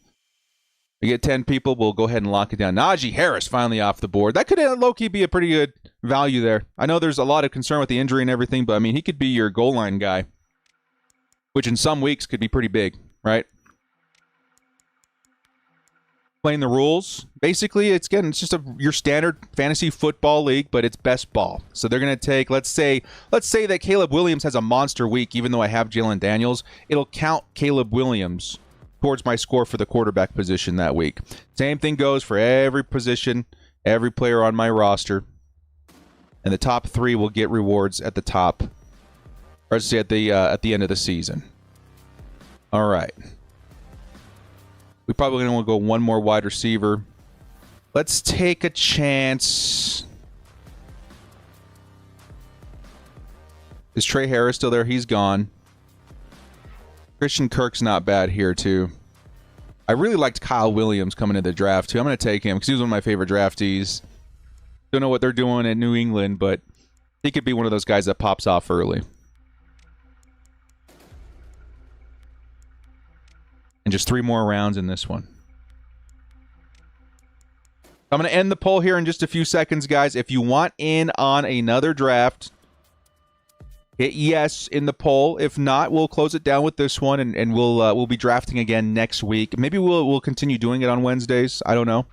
We get 10 people, we'll go ahead and lock it down. Najee Harris finally off the board. That could low-key be a pretty good value there. I know there's a lot of concern with the injury and everything, but I mean, he could be your goal line guy, which in some weeks could be pretty big, right? Playing the rules. Basically, it's just your standard fantasy football league, but it's best ball. So they're going to take, let's say that Caleb Williams has a monster week, even though I have Jalen Daniels. It'll count Caleb Williams towards my score for the quarterback position that week. Same thing goes for every position, every player on my roster. And the top 3 will get rewards at the top, or say at the end of the season. All right. We probably going to want to go one more wide receiver. Let's take a chance. Is Trey Harris still there? He's gone. Christian Kirk's not bad here, too. I really liked Kyle Williams coming into the draft, too. I'm going to take him because he was one of my favorite draftees. Don't know what they're doing in New England, but he could be one of those guys that pops off early. And just 3 more rounds in this one. I'm going to end the poll here in just a few seconds, guys. If you want in on another draft, hit yes in the poll. If not, we'll close it down with this one, and we'll be drafting again next week. Maybe we'll continue doing it on Wednesdays. I don't know.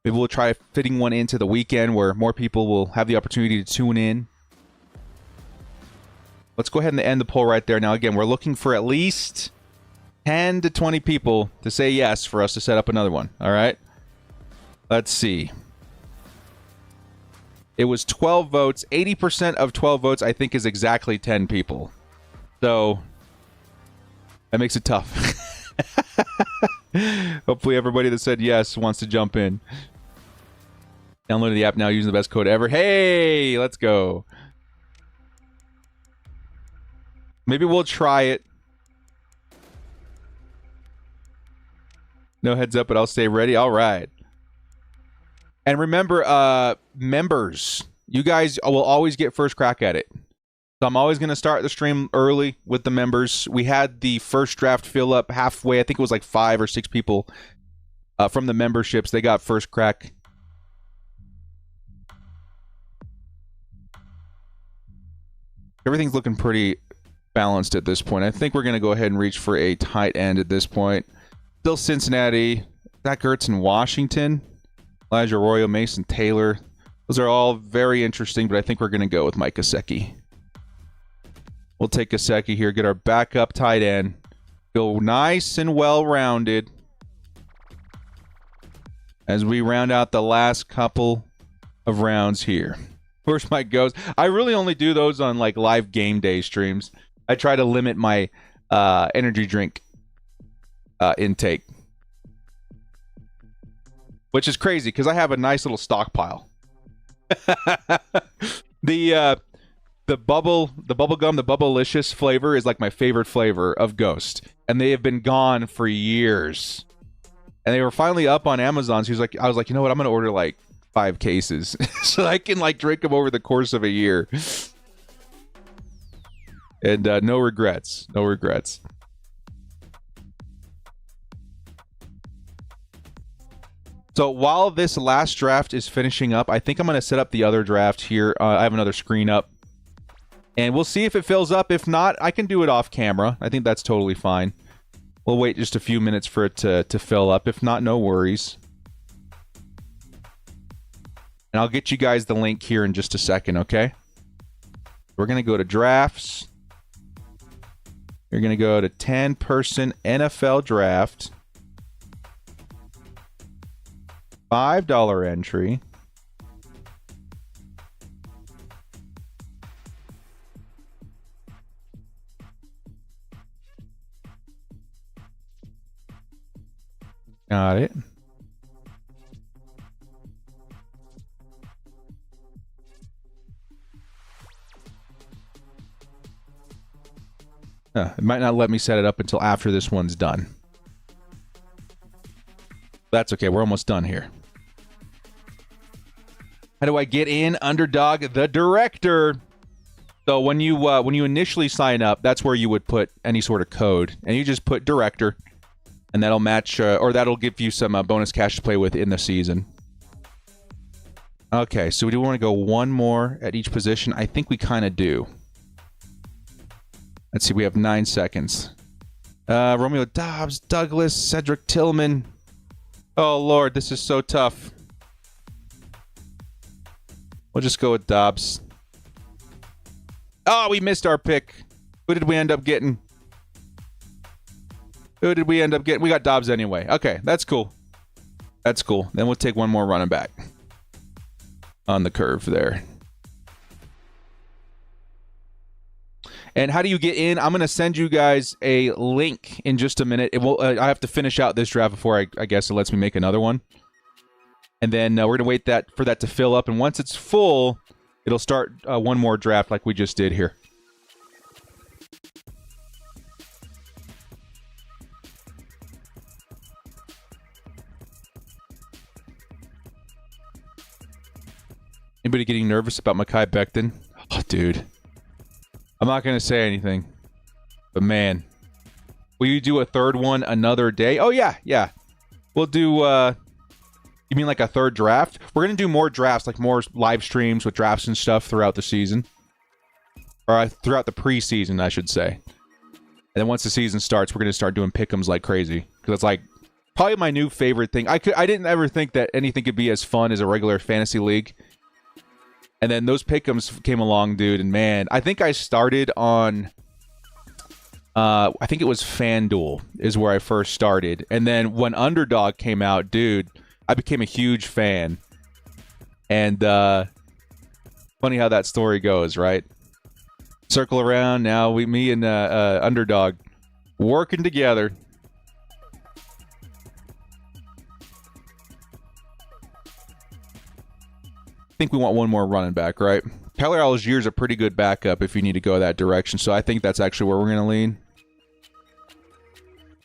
Maybe we'll try fitting one into the weekend where more people will have the opportunity to tune in. Let's go ahead and end the poll right there. Now, again, we're looking for at least 10 to 20 people to say yes for us to set up another one. All right? Let's see. It was 12 votes. 80% of 12 votes, I think, is exactly 10 people. So that makes it tough. Hopefully everybody that said yes wants to jump in. Download the app now using the best code ever. Hey, let's go. Maybe we'll try it. No heads up, but I'll stay ready. All right. And remember, members, you guys will always get first crack at it. So I'm always going to start the stream early with the members. We had the first draft fill up halfway. I think it was like 5 or 6 people from the memberships. They got first crack. Everything's looking pretty balanced at this point. I think we're going to go ahead and reach for a tight end at this point. Still Cincinnati. Zach Ertz in Washington. Elijah Arroyo, Mason Taylor. Those are all very interesting, but I think we're going to go with Mike Gesicki. We'll take Gesicki here, get our backup tight end. Go nice and well-rounded as we round out the last couple of rounds here. Where's Mike goes? I really only do those on like live game day streams. I try to limit my energy drink intake. Which is crazy because I have a nice little stockpile. The bubble gum, the Bubblicious flavor is like my favorite flavor of Ghost, and they have been gone for years. And they were finally up on Amazon. So I was like, you know what? I'm gonna order like 5 cases so I can like drink them over the course of a year. And no regrets, no regrets. So while this last draft is finishing up, I think I'm going to set up the other draft here. I have another screen up. And we'll see if it fills up. If not, I can do it off camera. I think that's totally fine. We'll wait just a few minutes for it to fill up. If not, no worries. And I'll get you guys the link here in just a second, okay? We're going to go to drafts. You're going to go to 10-person NFL draft. $5 entry. Got it. It might not let me set it up until after this one's done. That's okay. We're almost done here. How do I get in? Underdog, the director. So when you initially sign up, that's where you would put any sort of code, and you just put director, and that'll match, or that'll give you some bonus cash to play with in the season. Okay, so we do want to go one more at each position. I think we kind of do. Let's see. We have 9 seconds. Romeo Doubs, Douglas, Cedric Tillman. Oh, Lord, this is so tough. We'll just go with Dobbs. Oh, we missed our pick. Who did we end up getting? We got Dobbs anyway. Okay, that's cool. That's cool. Then we'll take one more running back on the curve there. And how do you get in? I'm going to send you guys a link in just a minute. It will. I have to finish out this draft before I guess it lets me make another one. And then we're going to wait for that to fill up. And once it's full, it'll start one more draft like we just did here. Anybody getting nervous about Mekhi Becton? Oh, dude. I'm not going to say anything, but man, will you do a third one another day? Oh, yeah. We'll do, you mean like a third draft? We're going to do more drafts, like more live streams with drafts and stuff throughout the season. Or throughout the preseason, I should say. And then once the season starts, we're going to start doing pick'ems like crazy. Because it's like probably my new favorite thing. I didn't ever think that anything could be as fun as a regular fantasy league. And then those pick'ems came along, dude, and man, I think I started on, I think it was FanDuel is where I first started. And then when Underdog came out, dude, I became a huge fan. And funny how that story goes, right? Circle around, now me and Underdog working together. I think we want one more running back, right? Tyler Allgeier's a pretty good backup if you need to go that direction, so I think that's actually where we're going to lean.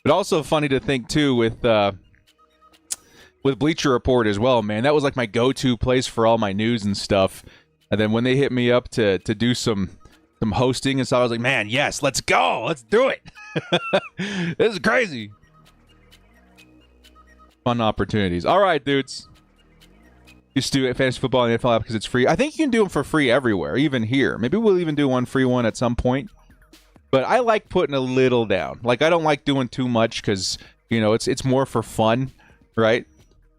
But also funny to think, too, with Bleacher Report as well, man. That was like my go-to place for all my news and stuff. And then when they hit me up to do some hosting and stuff, I was like, man, yes, let's go. Let's do it. This is crazy. Fun opportunities. All right, dudes. Just do fantasy football and NFL app because it's free. I think you can do them for free everywhere, even here. Maybe we'll even do one free one at some point. But I like putting a little down. Like, I don't like doing too much because, you know, it's more for fun, right?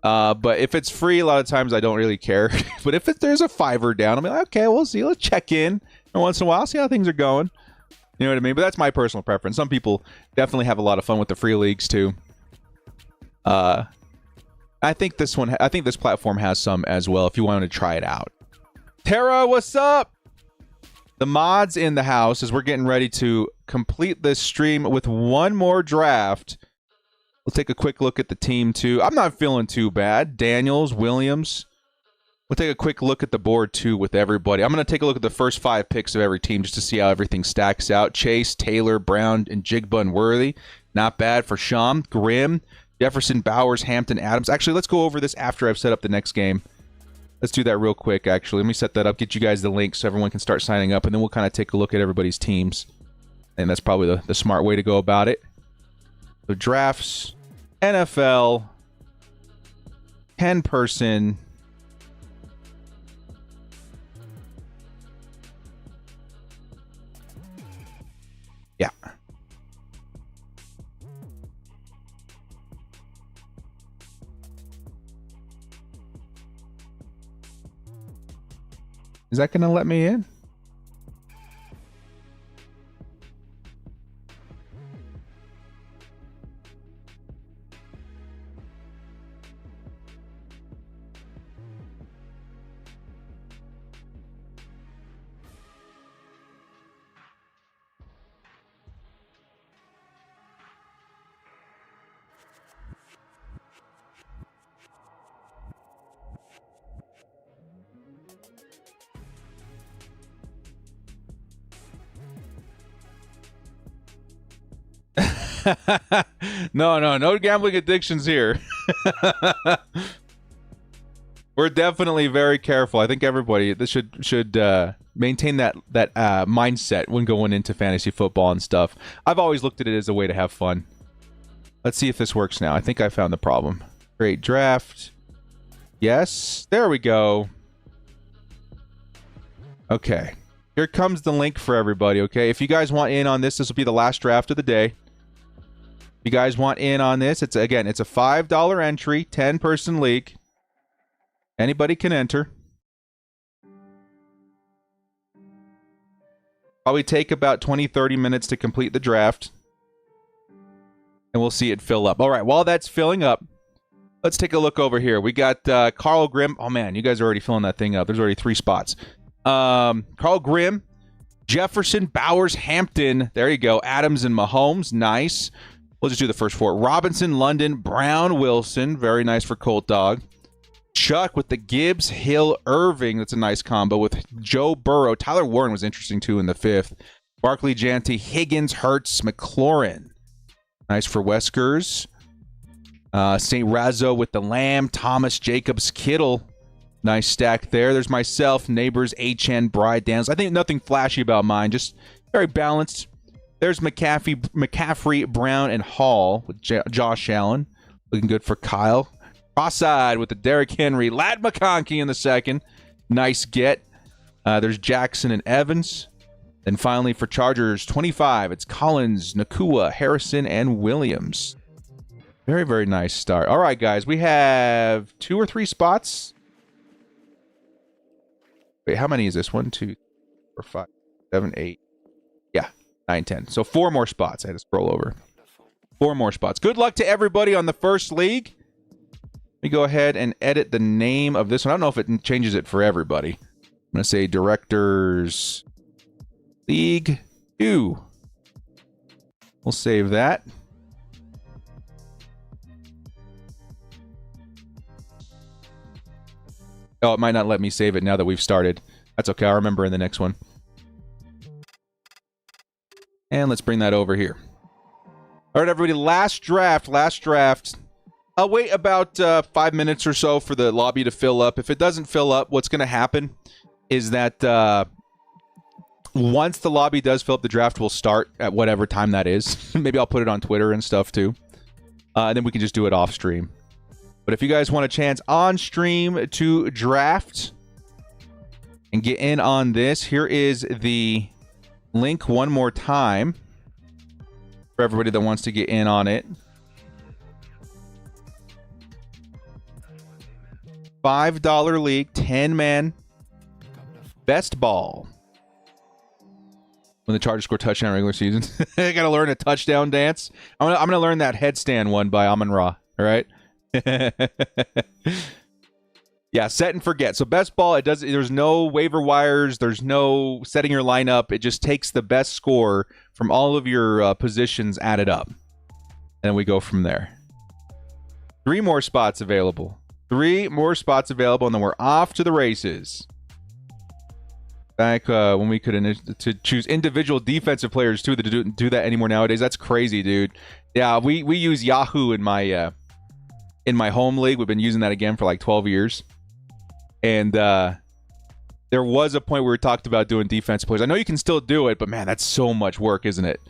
But if it's free, a lot of times I don't really care. But if there's a $5 down, I'm like, okay, we'll see. Let's check in once in a while, see how things are going. You know what I mean? But that's my personal preference. Some people definitely have a lot of fun with the free leagues too. I think this platform has some as well if you want to try it out. Tara, what's up? The mods in the house as we're getting ready to complete this stream with one more draft. We'll take a quick look at the team, too. I'm not feeling too bad. Daniels, Williams. We'll take a quick look at the board, too, with everybody. I'm going to take a look at the first 5 picks of every team just to see how everything stacks out. Chase, Taylor, Brown, and Jigba and Worthy. Not bad for Sham. Grimm, Jefferson, Bowers, Hampton, Adams. Actually, let's go over this after I've set up the next game. Let's do that real quick, actually. Let me set that up, get you guys the link so everyone can start signing up, and then we'll kind of take a look at everybody's teams. And that's probably the smart way to go about it. So drafts, NFL, 10-person. Yeah. Is that going to let me in? No gambling addictions here. We're definitely very careful. I think everybody should maintain that mindset when going into fantasy football and stuff. I've always looked at it as a way to have fun. Let's see if this works now. I think I found the problem. Great draft. Yes, there we go. Okay. Here comes the link for everybody, okay? If you guys want in on this, this will be the last draft of the day. If you guys want in on this, it's a $5 entry, 10-person league. Anybody can enter. Probably take about 20-30 minutes to complete the draft. And we'll see it fill up. All right, while that's filling up, let's take a look over here. We got Carl Grimm. Oh, man, you guys are already filling that thing up. There's already 3 spots. Carl Grimm, Jefferson, Bowers, Hampton. There you go. Adams and Mahomes. Nice. We'll just do the first 4. Robinson, London, Brown, Wilson. Very nice for Colt Dog. Chuck with the Gibbs, Hill, Irving. That's a nice combo with Joe Burrow. Tyler Warren was interesting, too, in the 5th. Barkley, Janty, Higgins, Hurts, McLaurin. Nice for Weskers. St. Razzo with the Lamb, Thomas, Jacobs, Kittle. Nice stack there. There's myself, Neighbors, HN, Bride, Daniels. I think nothing flashy about mine. Just very balanced. There's McCaffrey, Brown, and Hall with Josh Allen. Looking good for Kyle. Cross-eyed with the Derrick Henry. Ladd McConkey in the 2nd. Nice get. There's Jackson and Evans. Then finally for Chargers, 25, it's Collins, Nakua, Harrison, and Williams. Very, very nice start. All right, guys. We have 2 or 3 spots. Wait, how many is this? 1, 2, 4, 5, 7, 8. Yeah, 9, 10. So 4 more spots. I had to scroll over. 4 more spots. Good luck to everybody on the first league. Let me go ahead and edit the name of this one. I don't know if it changes it for everybody. I'm going to say Directors League 2. We'll save that. Oh, it might not let me save it now that we've started. That's okay. I'll remember in the next one. And let's bring that over here. All right, everybody. Last draft. I'll wait about 5 minutes or so for the lobby to fill up. If it doesn't fill up, what's going to happen is that once the lobby does fill up, the draft will start at whatever time that is. Maybe I'll put it on Twitter and stuff too. And then we can just do it off stream. But if you guys want a chance on stream to draft and get in on this, here is the link one more time for everybody that wants to get in on it. $5 league, 10-man, best ball. When the Chargers score touchdown in regular season. I got to learn a touchdown dance. I'm gonna learn that headstand one by Amon-Ra. All right. Yeah, set and forget. So best ball, there's no waiver wires, there's no setting your lineup. It just takes the best score from all of your positions added up. And we go from there. 3 more spots available. 3 more spots available, and then we're off to the races. Back when we could to choose individual defensive players too, that do that anymore nowadays. That's crazy, dude. Yeah, we use Yahoo in my home league. We've been using that again for like 12 years. And there was a point where we talked about doing defensive players. I know you can still do it, but man, that's so much work, isn't it?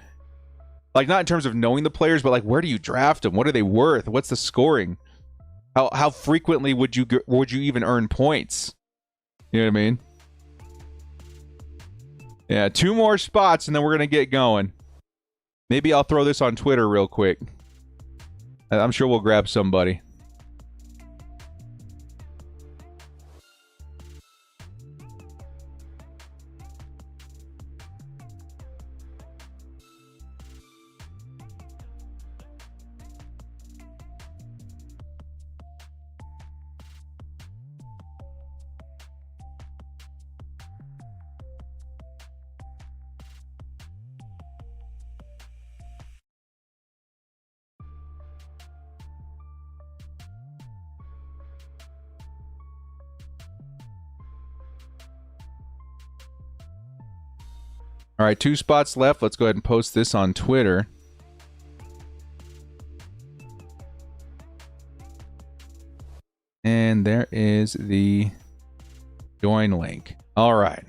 Like, not in terms of knowing the players, but like, where do you draft them? What are they worth? What's the scoring? How frequently would you even earn points? You know what I mean? Yeah, 2 more spots, and then we're gonna get going. Maybe I'll throw this on Twitter real quick. I'm sure we'll grab somebody. All right, 2 spots left. Let's go ahead and post this on Twitter. And there is the join link. All right.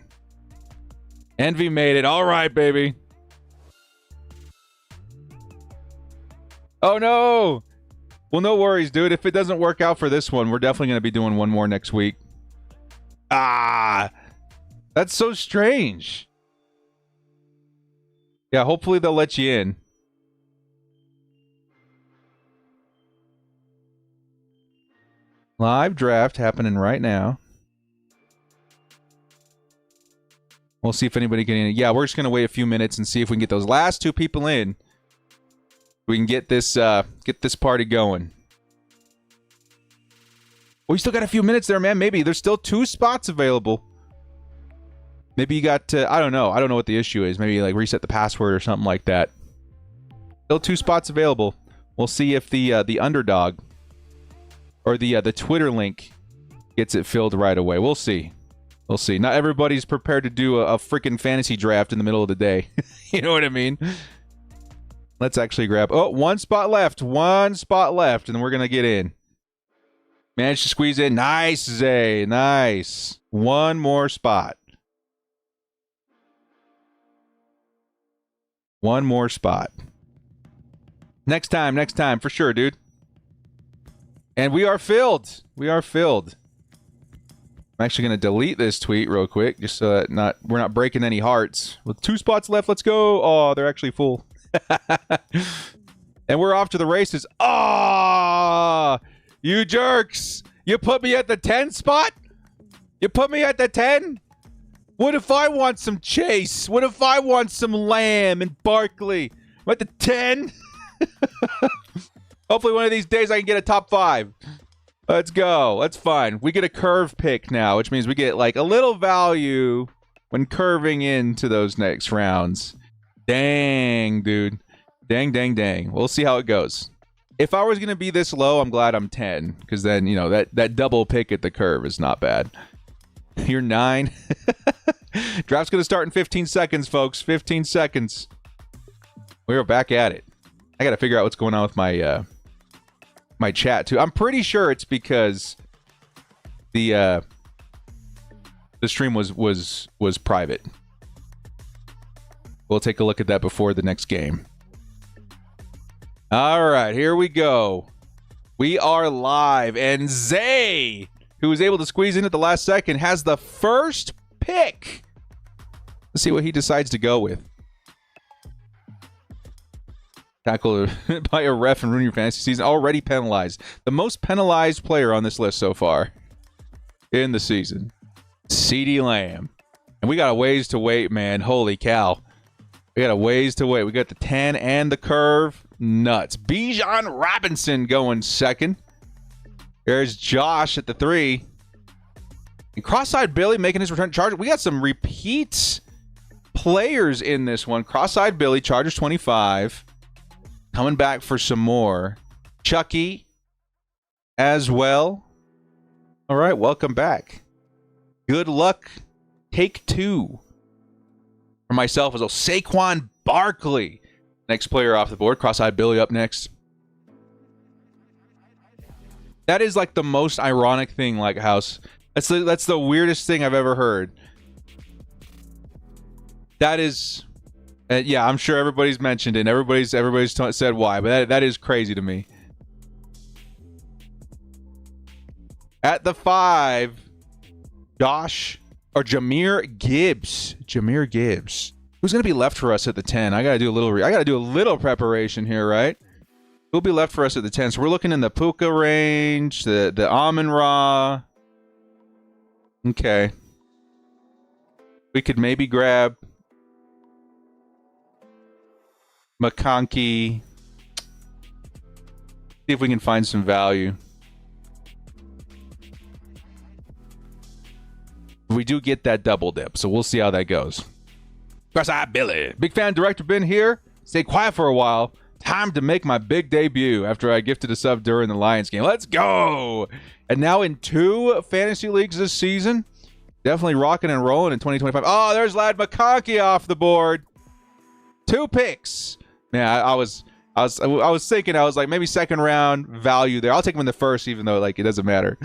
Envy made it. All right, baby. Oh, no. Well, no worries, dude. If it doesn't work out for this one, we're definitely going to be doing one more next week. Ah, that's so strange. Yeah, hopefully they'll let you in. Live draft happening right now. We'll see if anybody can in. Yeah, we're just going to wait a few minutes and see if we can get those last 2 people in. We can get this party going. We still got a few minutes there, man. Maybe there's still 2 spots available. Maybe you got to, I don't know. I don't know what the issue is. Maybe like reset the password or something like that. Still 2 spots available. We'll see if the underdog or the Twitter link gets it filled right away. We'll see. We'll see. Not everybody's prepared to do a freaking fantasy draft in the middle of the day. You know what I mean? Let's actually grab... Oh, 1 spot left. 1 spot left, and then we're going to get in. Managed to squeeze in. Nice, Zay. Nice. 1 more spot. 1 more spot. Next time, for sure, dude. And we are filled. We are filled. I'm actually going to delete this tweet real quick, just so that we're not breaking any hearts. With 2 spots left, let's go. Oh, they're actually full. And we're off to the races. Ah, oh, you jerks. You put me at the 10 spot? You put me at the 10? What if I want some Chase? What if I want some Lamb and Barkley? I'm at the 10? Hopefully one of these days I can get a top 5. Let's go. That's fine. We get a curve pick now, which means we get like a little value when curving into those next rounds. Dang, dude. Dang. We'll see how it goes. If I was going to be this low, I'm glad I'm 10, because then, you know, that double pick at the curve is not bad. You're 9. Draft's going to start in 15 seconds, folks. 15 seconds. We're back at it. I got to figure out what's going on with my my chat too. I'm pretty sure it's because the stream was private. We'll take a look at that before the next game. All right, here we go. We are live, and Zay, who was able to squeeze in at the last second, has the first pick. Let's see what he decides to go with. Tackle by a ref and ruin your fantasy season. Already penalized. The most penalized player on this list so far in the season. CeeDee Lamb. And we got a ways to wait, man. Holy cow. We got a ways to wait. We got the 10 and the curve. Nuts. Bijan Robinson going second. There's Josh at the 3. And Cross-Eyed Billy making his return to Chargers. We got some repeat players in this one. Cross-Eyed Billy, Chargers 25. Coming back for some more. Chucky. as well. All right, welcome back. Good luck. Take 2 for myself as well. Saquon Barkley, next player off the board. Cross-eyed Billy up next. That is like the most ironic thing, like House. That's the weirdest thing I've ever heard. That is, yeah, I'm sure everybody's mentioned it. And everybody's said why, but that is crazy to me. At the 5, Jahmyr Gibbs. Jahmyr Gibbs. Who's gonna be left for us at the 10? I gotta do a little preparation here, right? Who'll be left for us at the 10? So we're looking in the Puka range, the Amon-Ra. Okay. We could maybe grab McConkey. See if we can find some value. We do get that double dip, so we'll see how that goes. Cross-eyed Billy. Big fan director been here. Stay quiet for a while. Time to make my big debut after I gifted a sub during the Lions game. Let's go! And now in 2 fantasy leagues this season. Definitely rocking and rolling in 2025. Oh, there's Ladd McConkey off the board. 2 picks. Man, I was thinking, I was like, maybe second round value there. I'll take him in the first, even though like it doesn't matter.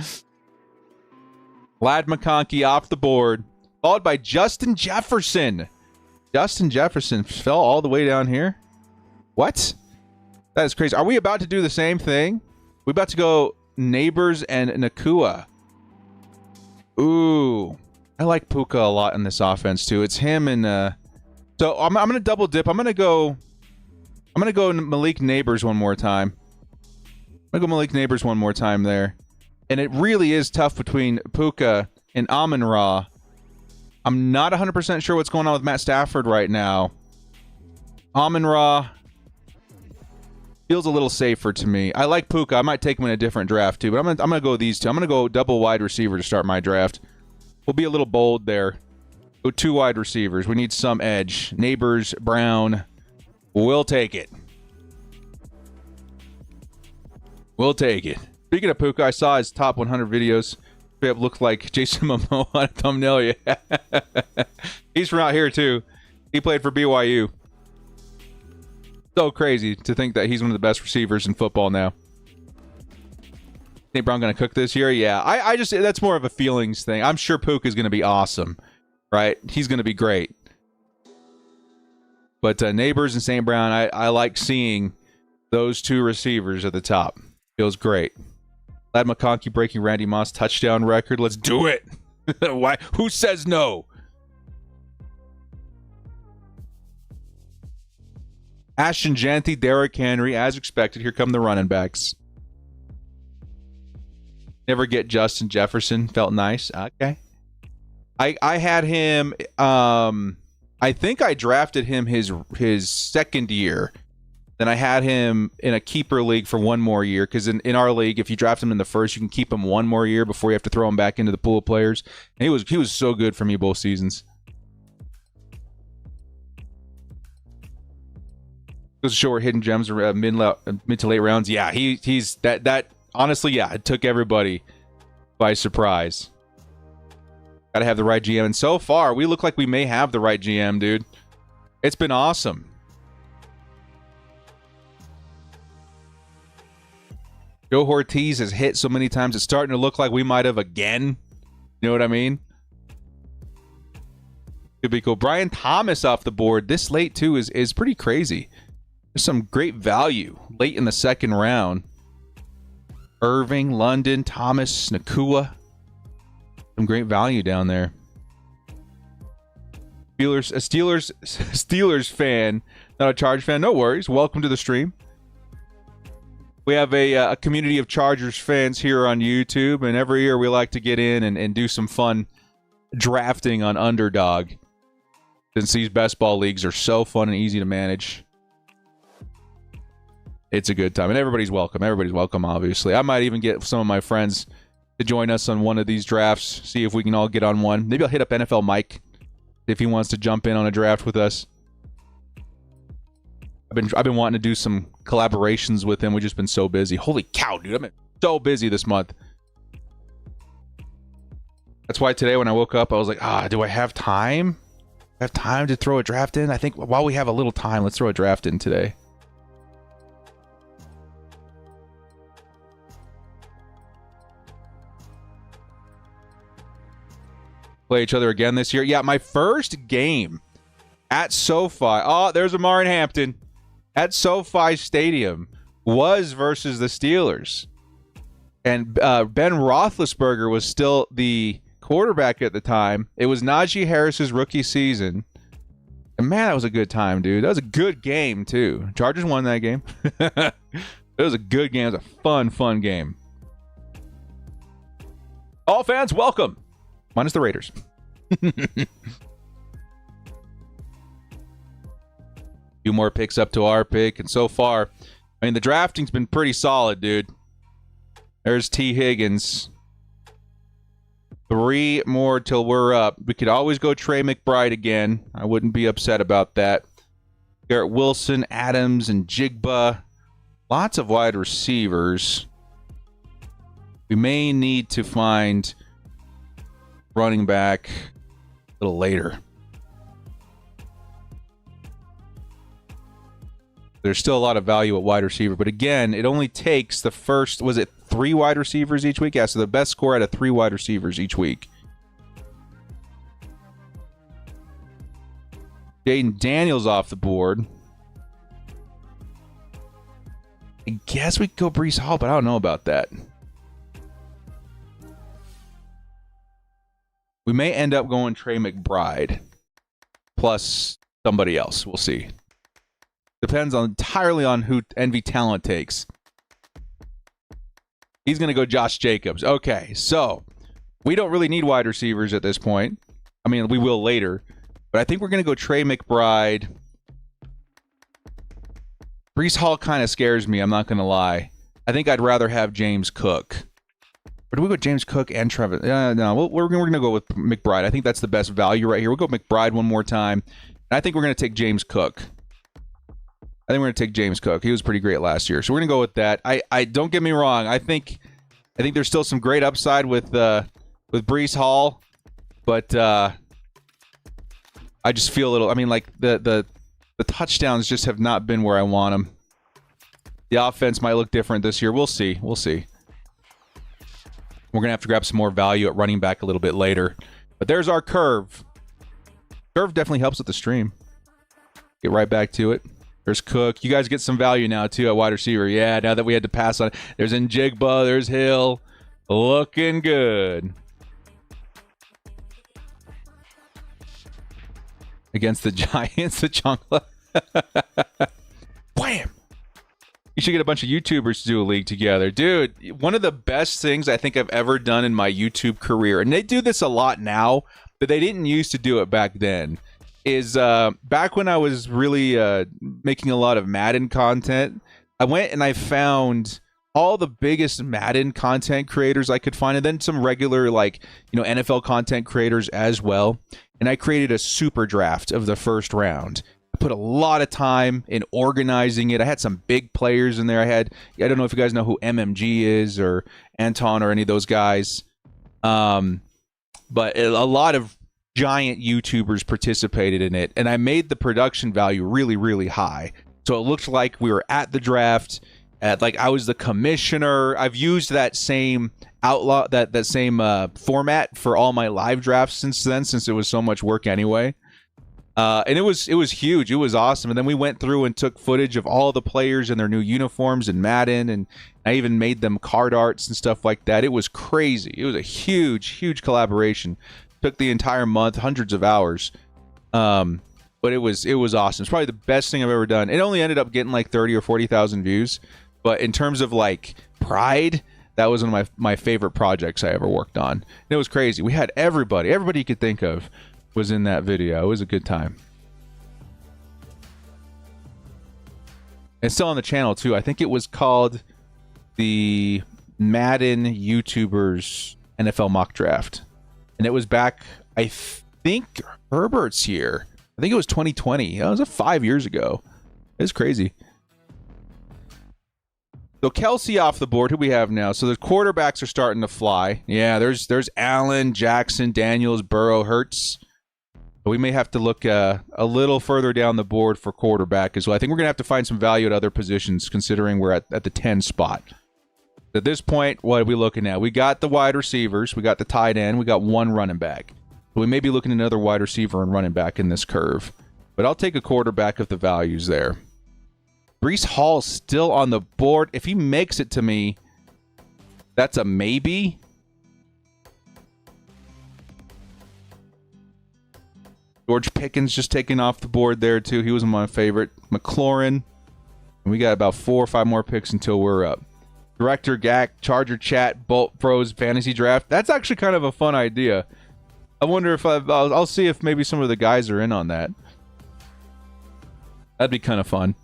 Ladd McConkey off the board, followed by Justin Jefferson. Justin Jefferson fell all the way down here. What? That is crazy. Are we about to do the same thing? We about to go Neighbors and Nakua. Ooh, I like Puka a lot in this offense too. It's him and so I'm gonna double dip. I'm gonna go Malik Neighbors one more time. I'm gonna go Malik Neighbors one more time there. And it really is tough between Puka and Amon-Ra. I'm not 100% sure what's going on with Matt Stafford right now. Amon-Ra feels a little safer to me. I like Puka. I might take him in a different draft too, but I'm gonna go these 2. I'm gonna go double wide receiver to start my draft. We'll be a little bold there. Go 2 wide receivers. We need some edge. Neighbors, Brown. We'll take it. We'll take it. Speaking of Puka, I saw his top 100 videos. It looked like Jason Momoa on a thumbnail. Yeah. He's from out here too. He played for BYU. So crazy to think that he's one of the best receivers in football now. St. Brown gonna cook this year? Yeah. I just, that's more of a feelings thing. I'm sure Puka is gonna be awesome, right? He's gonna be great. But Neighbors and St. Brown, I like seeing those 2 receivers at the top. Feels great. Ladd McConkey breaking Randy Moss touchdown record. Let's do it. Why? Who says no? Ashton Jeanty, Derrick Henry, as expected. Here come the running backs. Never get Justin Jefferson. Felt nice. Okay. I had him. I think I drafted him his second year. Then I had him in a keeper league for 1 more year, because in our league, if you draft him in the first, you can keep him 1 more year before you have to throw him back into the pool of players. And he was so good for me both seasons. Goes to show where hidden gems are mid to late rounds. Yeah, he's that honestly, yeah, it took everybody by surprise. Gotta have the right GM, and so far we look like we may have the right GM, dude. It's been awesome. Joe Ortiz has hit so many times, it's starting to look like we might have again. You know what I mean? Could be cool. Brian Thomas off the board this late too is pretty crazy. There's some great value late in the second round. Irving, London, Thomas, Nakua. Some great value down there. Steelers fan, not a Chargers fan. No worries. Welcome to the stream. We have a community of Chargers fans here on YouTube, and every year we like to get in and do some fun drafting on Underdog, since these best ball leagues are so fun and easy to manage. It's a good time, and everybody's welcome. Everybody's welcome, obviously. I might even get some of my friends to join us on one of these drafts, see if we can all get on one. Maybe I'll hit up NFL Mike if he wants to jump in on a draft with us. I've been wanting to do some collaborations with him. We've just been so busy. Holy cow, dude. So busy this month. That's why today when I woke up, I was like, do I have time? I have time to throw a draft in? I think while we have a little time, let's throw a draft in today. Play each other again this year. Yeah, my first game at SoFi. Oh, there's Amari Hampton. At SoFi Stadium was versus the Steelers. And Ben Roethlisberger was still the quarterback at the time. It was Najee Harris's rookie season. And man, that was a good time, dude. That was a good game, too. Chargers won that game. It was a good game. It was a fun, fun game. All fans, welcome. Minus the Raiders. Few more picks up to our pick. And so far, I mean, the drafting's been pretty solid, dude. There's T. Higgins. 3 more till we're up. We could always go Trey McBride again. I wouldn't be upset about that. Garrett Wilson, Adams, and Jigba. Lots of wide receivers. We may need to find running back a little later. There's still a lot of value at wide receiver, but again, it only takes the first, was it 3 wide receivers each week? Yeah, so the best score out of 3 wide receivers each week. Jaden Daniels off the board. I guess we could go Breece Hall, but I don't know about that. We may end up going Trey McBride plus somebody else. We'll see. Depends entirely on who Envy Talent takes. He's going to go Josh Jacobs. Okay, so we don't really need wide receivers at this point. I mean, we will later. But I think we're going to go Trey McBride. Breece Hall kind of scares me, I'm not going to lie. I think I'd rather have James Cook. Or do we go James Cook and Trevor? No, we're going to go with McBride. I think that's the best value right here. We'll go McBride one more time. And I think we're going to take James Cook. I think we're going to take James Cook. He was pretty great last year. So we're going to go with that. I don't get me wrong. I think there's still some great upside with Breece Hall. But I just feel a little, I mean, like the touchdowns just have not been where I want them. The offense might look different this year. We'll see. We'll see. We're going to have to grab some more value at running back a little bit later. But there's our curve. Curve definitely helps with the stream. Get right back to it. There's Cook. You guys get some value now, too, at wide receiver. Yeah, now that we had to pass on it. There's Njigba. There's Hill. Looking good. Against the Giants, the Chancla. Wham! You should get a bunch of YouTubers to do a league together. Dude, one of the best things I think I've ever done in my YouTube career, and they do this a lot now, but they didn't used to do it back then, is back when I was really making a lot of Madden content, I went and I found all the biggest Madden content creators I could find, and then some regular, like, NFL content creators as well. And I created a super draft of the first round. I put a lot of time in organizing it. I had some big players in there. I don't know if you guys know who MMG is or Anton or any of those guys. But a lot of giant YouTubers participated in it. And I made the production value really, really high. So it looked like we were at the draft. Like I was the commissioner. I've used that same that same format for all my live drafts since then, since it was so much work anyway. And it was huge. It was awesome. And then we went through and took footage of all the players and their new uniforms in Madden, and I even made them card arts and stuff like that. It was crazy. It was a huge, huge collaboration. Took the entire month, hundreds of hours. But it was awesome. It's probably the best thing I've ever done. It only ended up getting like 30 or 40,000 views. But in terms of like pride, that was one of my favorite projects I ever worked on. And it was crazy. We had everybody you could think of was in that video. It was a good time. It's still on the channel too. I think it was called the Madden YouTubers NFL Mock Draft. And it was back, I think, Herbert's year. I think it was 2020. That was 5 years ago. It was crazy. So Kelsey off the board. Who we have now? So the quarterbacks are starting to fly. Yeah, there's Allen, Jackson, Daniels, Burrow, Hurts. We may have to look a little further down the board for quarterback as well. I think we're going to have to find some value at other positions, considering we're at the 10 spot. At this point, what are we looking at? We got the wide receivers. We got the tight end. We got one running back. So we may be looking at another wide receiver and running back in this curve. But I'll take a quarterback if the value's there. Breece Hall's still on the board. If he makes it to me, that's a maybe. George Pickens just taking off the board there, too. He was my favorite. McLaurin. And we got about 4 or 5 more picks until we're up. Director Gak, Charger Chat, Bolt Pros Fantasy Draft. That's actually kind of a fun idea. I wonder if I'll see if maybe some of the guys are in on that. That'd be kind of fun.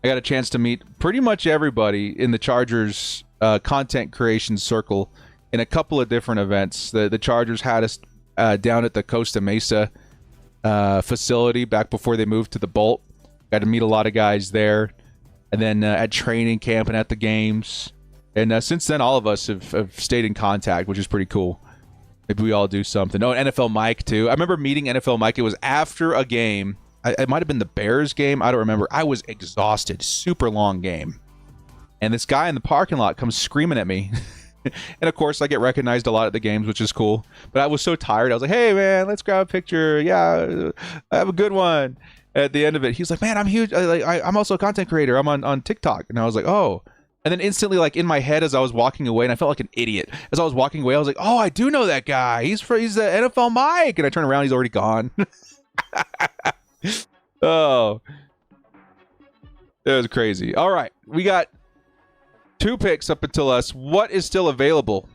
I got a chance to meet pretty much everybody in the Chargers content creation circle in a couple of different events. The Chargers had us down at the Costa Mesa facility back before they moved to the Bolt. Got to meet a lot of guys there. And then at training camp and at the games. And since then, all of us have stayed in contact, which is pretty cool. Maybe we all do something. Oh, NFL Mike, too. I remember meeting NFL Mike. It was after a game. It might have been the Bears game. I don't remember. I was exhausted. Super long game. And this guy in the parking lot comes screaming at me. And, of course, I get recognized a lot at the games, which is cool. But I was so tired. I was like, hey, man, let's grab a picture. Yeah, I have a good one. At the end of it, he's like, man, I'm huge. I'm also a content creator. I'm on TikTok. And I was like, oh. And then instantly, like, in my head as I was walking away, and I felt like an idiot. As I was walking away, I was like, oh, I do know that guy. He's the NFL Mike. And I turn around, he's already gone. Oh, it was crazy. All right, we got 2 picks up until us. What is still available?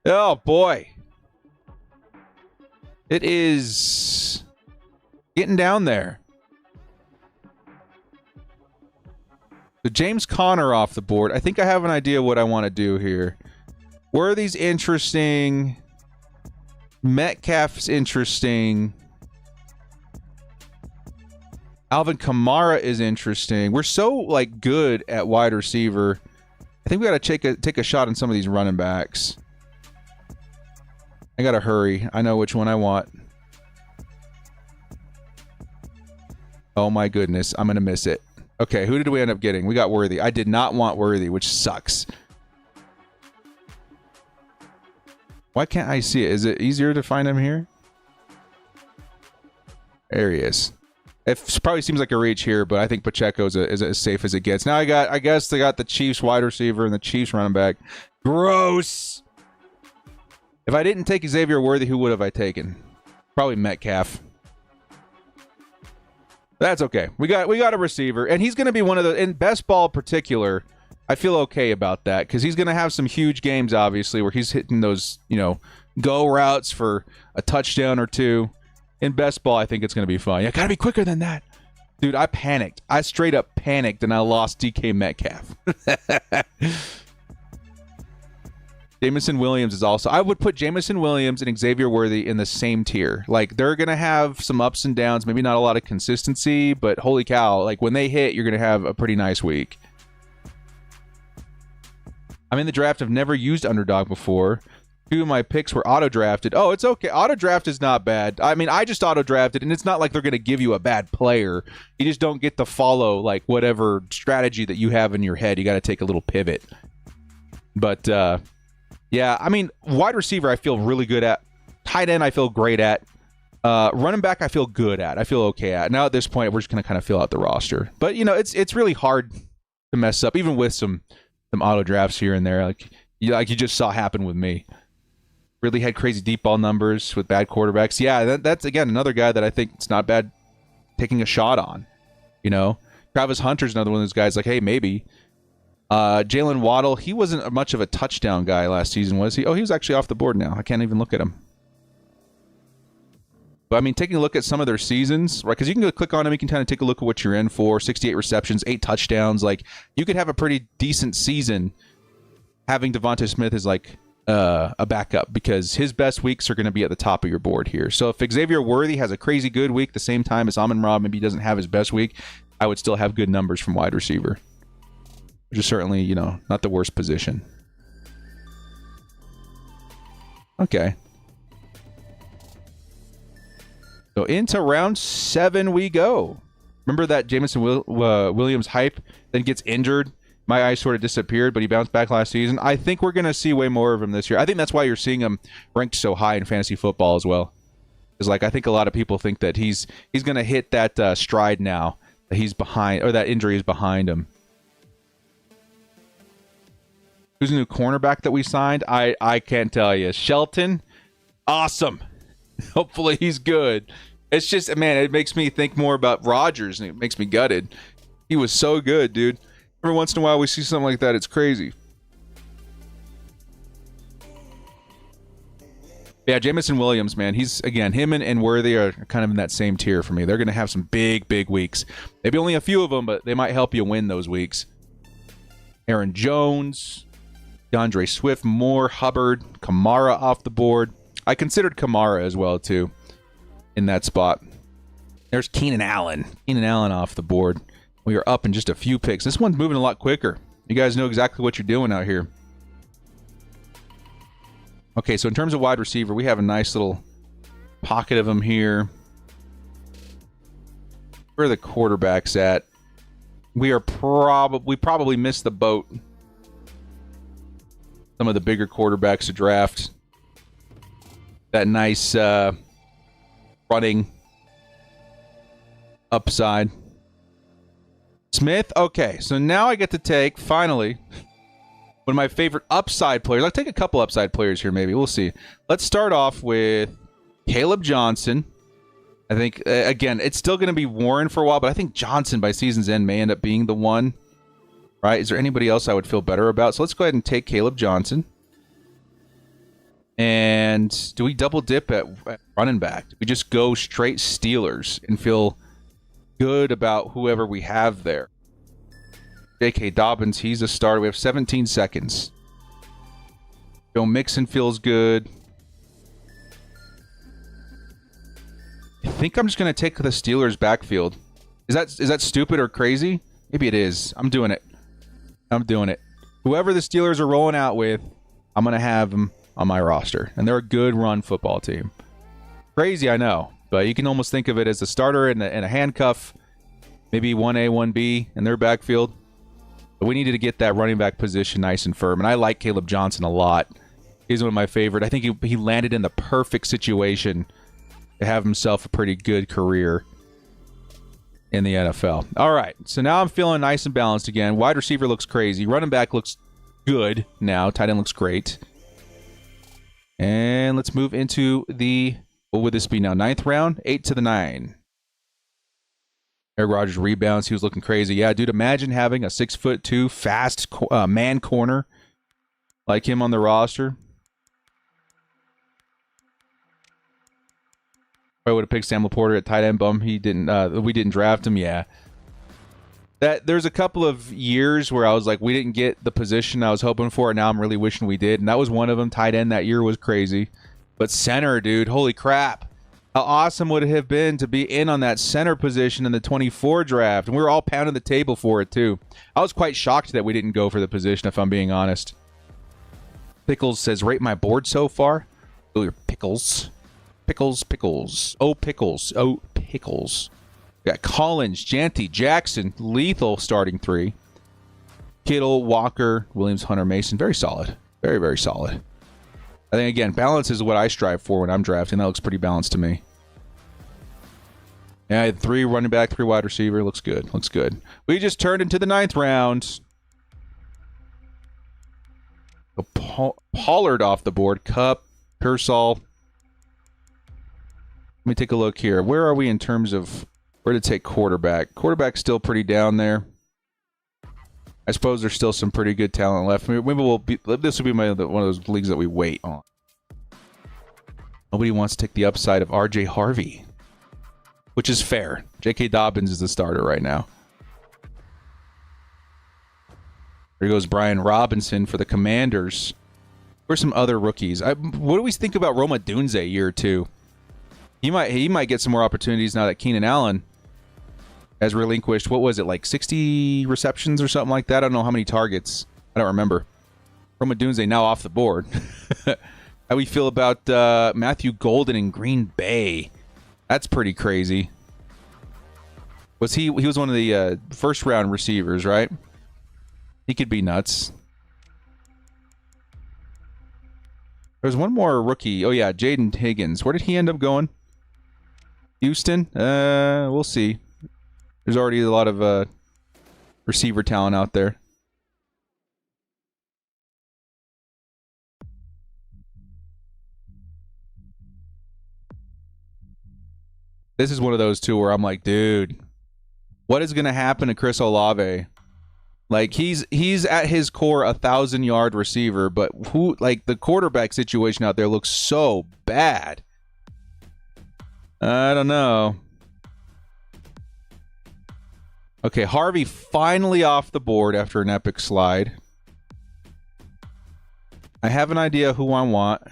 Oh boy, it is getting down there. So James Conner off the board. I think I have an idea what I want to do here. Worthy's interesting. Metcalf's interesting. Alvin Kamara is interesting. We're so like good at wide receiver. I think we got to take a shot on some of these running backs. I got to hurry. I know which one I want. Oh my goodness, I'm going to miss it. Okay, who did we end up getting? We got Worthy. I did not want Worthy, which sucks. Why can't I see it? Is it easier to find him here? There he is. It probably seems like a reach here, but I think Pacheco is as safe as it gets. Now I guess they got the Chiefs wide receiver and the Chiefs running back. Gross. If I didn't take Xavier Worthy, who would have I taken? Probably Metcalf. That's okay. We got a receiver, and he's going to be one of the in best ball in particular. I feel okay about that because he's going to have some huge games, obviously, where he's hitting those go routes for a touchdown or 2. In best ball, I think it's going to be fun. Yeah, got to be quicker than that. Dude, I panicked. I straight up panicked, and I lost DK Metcalf. Jameson Williams is also... I would put Jameson Williams and Xavier Worthy in the same tier. Like, they're going to have some ups and downs, maybe not a lot of consistency, but holy cow, like, when they hit, you're going to have a pretty nice week. I'm in the draft. I've never used Underdog before. 2 of my picks were auto-drafted. Oh, it's okay. Auto-draft is not bad. I mean, I just auto-drafted, and it's not like they're going to give you a bad player. You just don't get to follow, like, whatever strategy that you have in your head. You got to take a little pivot. But, yeah, I mean, wide receiver I feel really good at. Tight end I feel great at. Running back I feel good at. I feel okay at. Now at this point, we're just going to kind of fill out the roster. But, it's really hard to mess up, even with some auto-drafts here and there. Like you just saw happen with me. Really had crazy deep ball numbers with bad quarterbacks. Yeah, that's, again, another guy that I think it's not bad taking a shot on. Travis Hunter's another one of those guys like, hey, maybe. Jalen Waddle, he wasn't much of a touchdown guy last season, was he? Oh, he was actually off the board now. I can't even look at him. But, I mean, taking a look at some of their seasons, right? Because you can go click on them, you can kind of take a look at what you're in for. 68 receptions, 8 touchdowns. Like, you could have a pretty decent season having Devonta Smith as, like, a backup, because his best weeks are going to be at the top of your board here. So if Xavier Worthy has a crazy good week the same time as Amon-Ra maybe doesn't have his best week, I would still have good numbers from wide receiver. which is certainly, not the worst position. Okay. So into round 7 we go. Remember that Jameson Williams hype, then gets injured? My eyes sort of disappeared, but he bounced back last season. I think we're going to see way more of him this year. I think that's why you're seeing him ranked so high in fantasy football as well. Because, I think a lot of people think that he's going to hit that stride now, that he's behind, or that injury is behind him. Who's the new cornerback that we signed? I can't tell you. Shelton? Awesome. Hopefully he's good. It's just, man, it makes me think more about Rodgers, and it makes me gutted. He was so good, dude. Every once in a while we see something like that. It's crazy. Yeah, Jameson Williams, man. He's, again, him and Worthy are kind of in that same tier for me. They're going to have some big, big weeks. Maybe only a few of them, but they might help you win those weeks. Aaron Jones, DeAndre Swift, Moore, Hubbard, Kamara off the board. I considered Kamara as well, too, in that spot. There's Keenan Allen. Keenan Allen off the board. We are up in just a few picks. This one's moving a lot quicker. You guys know exactly what you're doing out here. Okay, so in terms of wide receiver, we have a nice little pocket of them here. Where are the quarterbacks at? We probably missed the boat. Some of the bigger quarterbacks to draft. That nice running upside. Smith, okay, so now I get to take, finally, one of my favorite upside players. I'll take a couple upside players here, maybe. We'll see. Let's start off with Caleb Johnson. I think, again, it's still going to be Warren for a while, but I think Johnson by season's end may end up being the one. Right? Is there anybody else I would feel better about? So let's go ahead and take Caleb Johnson. And do we double dip at running back? Do we just go straight Steelers and feel good about whoever we have there? J.K. Dobbins, he's a starter. We have 17 seconds. Joe Mixon feels good. I think I'm just going to take the Steelers backfield. Is that stupid or crazy? Maybe it is. I'm doing it. Whoever the Steelers are rolling out with, I'm going to have them on my roster. And they're a good run football team. Crazy, I know. But you can almost think of it as a starter and a handcuff. Maybe 1A, 1B in their backfield. But we needed to get that running back position nice and firm. And I like Caleb Johnson a lot. He's one of my favorite. I think he landed in the perfect situation to have himself a pretty good career in the NFL. All right, so now I'm feeling nice and balanced again. Wide receiver looks crazy. Running back looks good now. Tight end looks great. And let's move into what would this be now? 9th round? 8 to the 9. Aaron Rodgers rebounds. He was looking crazy. Yeah, dude, imagine having a 6'2" fast man corner like him on the roster. I would have picked Sam Laporta at tight end. Bum, we didn't draft him. Yeah, there's a couple of years where I was like, we didn't get the position I was hoping for, and now I'm really wishing we did. And that was one of them. Tight end that year was crazy, but center, dude, holy crap! How awesome would it have been to be in on that center position in the 24 draft? And we were all pounding the table for it too. I was quite shocked that we didn't go for the position, if I'm being honest. Pickles says, rate my board so far. Oh, your pickles. Pickles. Oh, pickles. We got Collins, Janty, Jackson, lethal starting 3. Kittle, Walker, Williams, Hunter, Mason. Very solid. Very, very solid. I think, again, balance is what I strive for when I'm drafting. That looks pretty balanced to me. Yeah, I had 3 running back, 3 wide receiver. Looks good. We just turned into the 9th round. Pollard off the board. Kupp, Pearsall. Let me take a look here. Where are we in terms of where to take quarterback? Quarterback's still pretty down there. I suppose there's still some pretty good talent left. Maybe this will be one of those leagues that we wait on. Nobody wants to take the upside of R.J. Harvey, which is fair. J.K. Dobbins is the starter right now. There goes Brian Robinson for the Commanders. Where's some other rookies? What do we think about Roma Dunze year 2? He might get some more opportunities now that Keenan Allen has relinquished, what was it, like 60 receptions or something like that? I don't know how many targets. I don't remember. Rome Odunze now off the board. How we feel about Matthew Golden in Green Bay? That's pretty crazy. He was one of the first round receivers, right? He could be nuts. There's one more rookie. Oh yeah, Jaden Higgins. Where did he end up going? Houston? We'll see. There's already a lot of receiver talent out there. This is one of those two where I'm like, dude, what is going to happen to Chris Olave? Like, he's at his core a 1,000-yard receiver, but the quarterback situation out there looks so bad. I don't know. Okay, Harvey finally off the board after an epic slide. I have an idea who I want.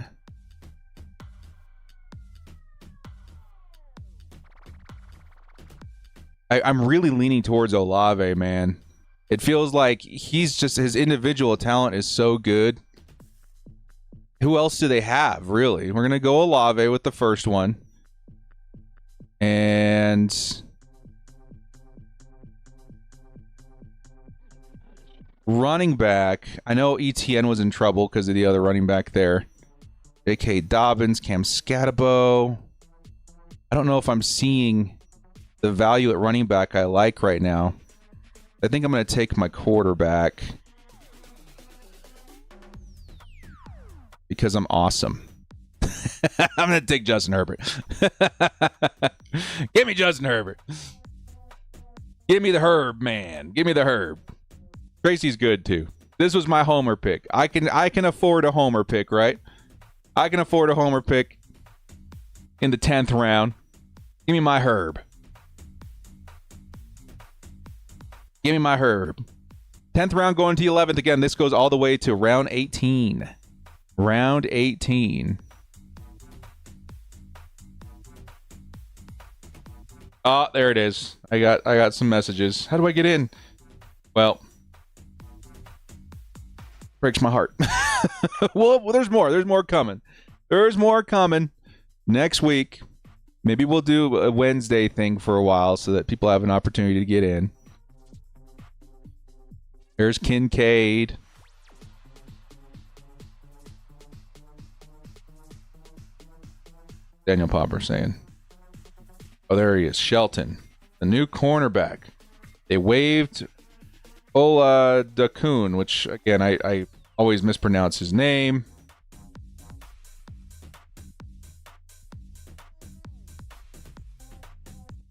I'm really leaning towards Olave, man. It feels like his individual talent is so good. Who else do they have, really? We're going to go Olave with the first one. And running back. I know ETN was in trouble because of the other running back there. J.K. Dobbins, Cam Scatabo. I don't know if I'm seeing the value at running back I like right now. I think I'm going to take my quarterback because I'm awesome. I'm going to take Justin Herbert. Give me Justin Herbert. Give me the Herb, man. Give me the Herb. Tracy's good too. This was my homer pick. I can afford a homer pick, right? I can afford a homer pick in the 10th round. Give me my Herb. Give me my Herb. 10th round going to the 11th. Again, this goes all the way to round 18. Round 18. Oh, there it is. I got some messages. How do I get in? Well, breaks my heart. well, there's more. There's more coming. There's more coming next week. Maybe we'll do a Wednesday thing for a while so that people have an opportunity to get in. There's Kincaid. Daniel Popper saying. Oh, there he is. Shelton. The new cornerback. They waived Ola Dakun, which, again, I always mispronounce his name.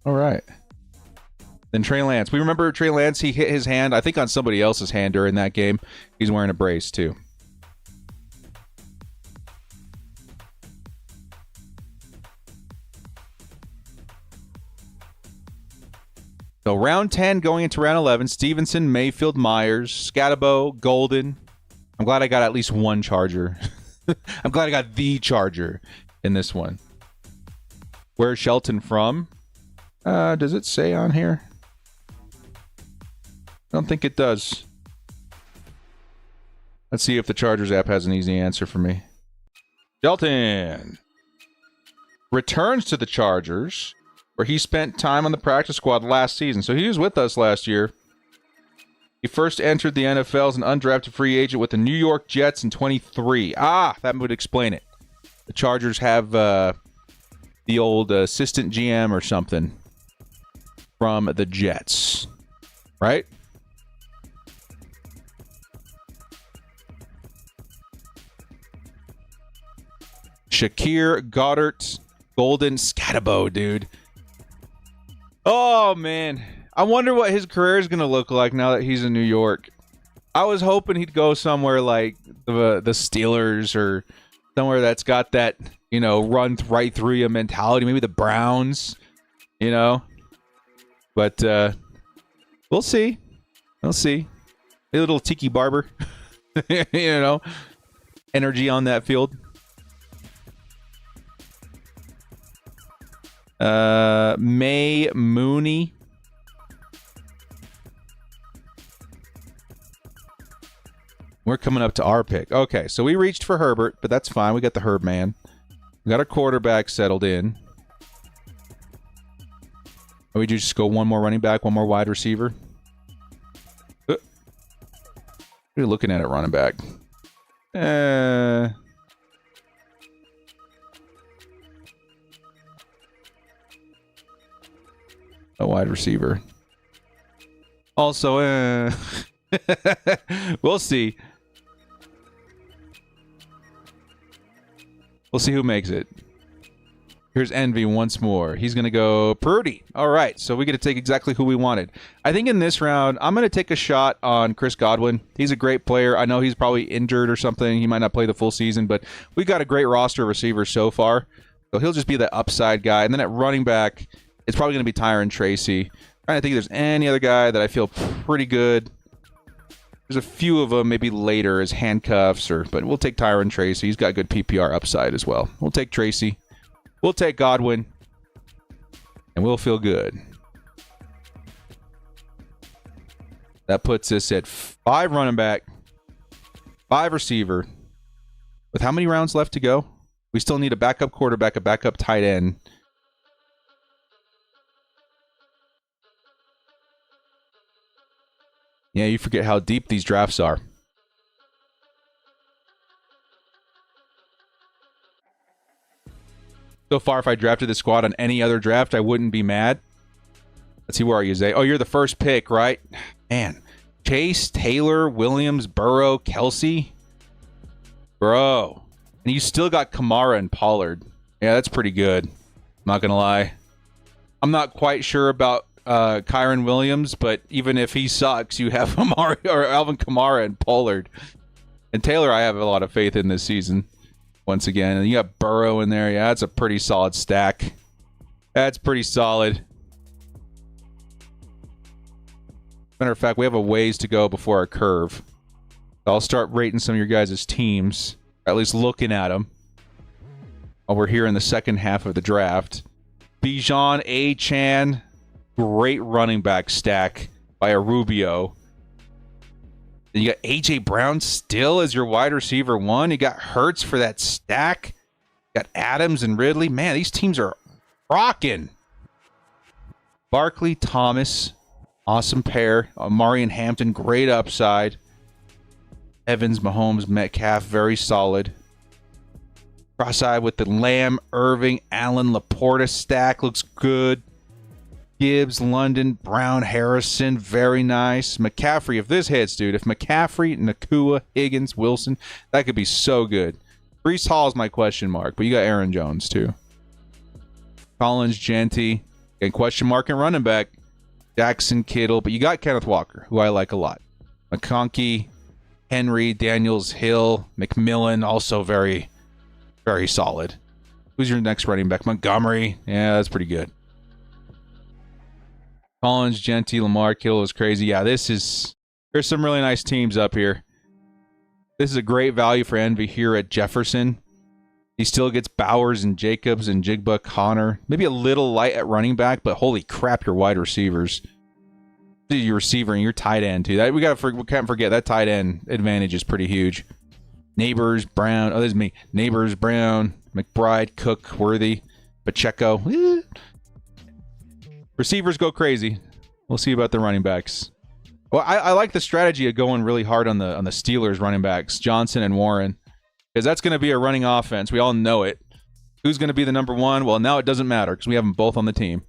All right. Then Trey Lance. We remember Trey Lance. He hit his hand, I think, on somebody else's hand during that game. He's wearing a brace, too. So round 10 going into round 11. Stevenson, Mayfield, Myers, Scatabo, Golden. I'm glad I got at least one Charger. I'm glad I got the Charger in this one. Where's Shelton from? Does it say on here? I don't think it does. Let's see if the Chargers app has an easy answer for me. Shelton returns to the Chargers, where he spent time on the practice squad last season. So he was with us last year. He first entered the NFL as an undrafted free agent with the New York Jets in 23. Ah, that would explain it. The Chargers have the old assistant GM or something from the Jets, right? Shakir, Goddard, Golden, Scatabo, dude. Oh, man. I wonder what his career is going to look like now that he's in New York. I was hoping he'd go somewhere like the Steelers or somewhere that's got that, run right through you mentality. Maybe the Browns, But we'll see. We'll see. A little Tiki Barber, energy on that field. May Mooney. we're coming up to our pick. Okay, so we reached for Herbert, but that's fine. We got the Herb man. We got our quarterback settled in. Or we just go one more running back, one more wide receiver. What are you looking at running back? A wide receiver. Also, we'll see. We'll see who makes it. Here's Envy once more. He's going to go Purdy. All right, so we get to take exactly who we wanted. I think in this round, I'm going to take a shot on Chris Godwin. He's a great player. I know he's probably injured or something. He might not play the full season, but we got a great roster of receivers so far. So he'll just be the upside guy. And then at running back, it's probably going to be Tyron Tracy. I'm trying to think if there's any other guy that I feel pretty good. There's a few of them maybe later as handcuffs, but we'll take Tyron Tracy. He's got good PPR upside as well. We'll take Tracy. We'll take Godwin. And we'll feel good. That puts us at 5 running back, 5 receiver. With how many rounds left to go? We still need a backup quarterback, a backup tight end. Yeah, you forget how deep these drafts are. So far, if I drafted this squad on any other draft, I wouldn't be mad. Let's see, where are you, Zay? Oh, you're the first pick, right? Man. Chase, Taylor, Williams, Burrow, Kelsey. Bro. And you still got Kamara and Pollard. Yeah, that's pretty good. I'm not going to lie. I'm not quite sure about Kyron Williams, but even if he sucks, you have Alvin Kamara and Pollard. And Taylor, I have a lot of faith in this season. Once again, and you got Burrow in there. Yeah, that's a pretty solid stack. That's pretty solid. Matter of fact, we have a ways to go before our curve. I'll start rating some of your guys' teams, or at least looking at them. While we're here in the second half of the draft. Bijan, A-Chan, great running back stack by a Rubio. Then you got A.J. Brown still as your wide receiver 1. You got Hurts for that stack. You got Adams and Ridley. Man, these teams are rocking. Barkley, Thomas, awesome pair. Amari and Hampton, great upside. Evans, Mahomes, Metcalf, very solid. Cross-eyed with the Lamb, Irving, Allen, Laporta stack. Looks good. Gibbs, London, Brown, Harrison, very nice. McCaffrey, if this hits, dude, if McCaffrey, Nakua, Higgins, Wilson, that could be so good. Breece Hall is my question mark, but you got Aaron Jones, too. Collins, Genty, and question mark and running back. Jackson, Kittle, but you got Kenneth Walker, who I like a lot. McConkey, Henry, Daniels, Hill, McMillan, also very, very solid. Who's your next running back? Montgomery, yeah, that's pretty good. Collins, Genty, Lamar, Kittle is crazy. Yeah, there's some really nice teams up here. This is a great value for Envy here at Jefferson. He still gets Bowers and Jacobs and Jigba, Connor. Maybe a little light at running back, but holy crap, your wide receivers. Your receiver and your tight end, too. We can't forget that tight end advantage is pretty huge. Neighbors, Brown. Oh, this is me. Neighbors, Brown, McBride, Cook, Worthy, Pacheco. Receivers go crazy. We'll see about the running backs. Well, I like the strategy of going really hard on the Steelers running backs, Johnson and Warren, because that's going to be a running offense. We all know it. Who's going to be the number 1? Well, now it doesn't matter because we have them both on the team.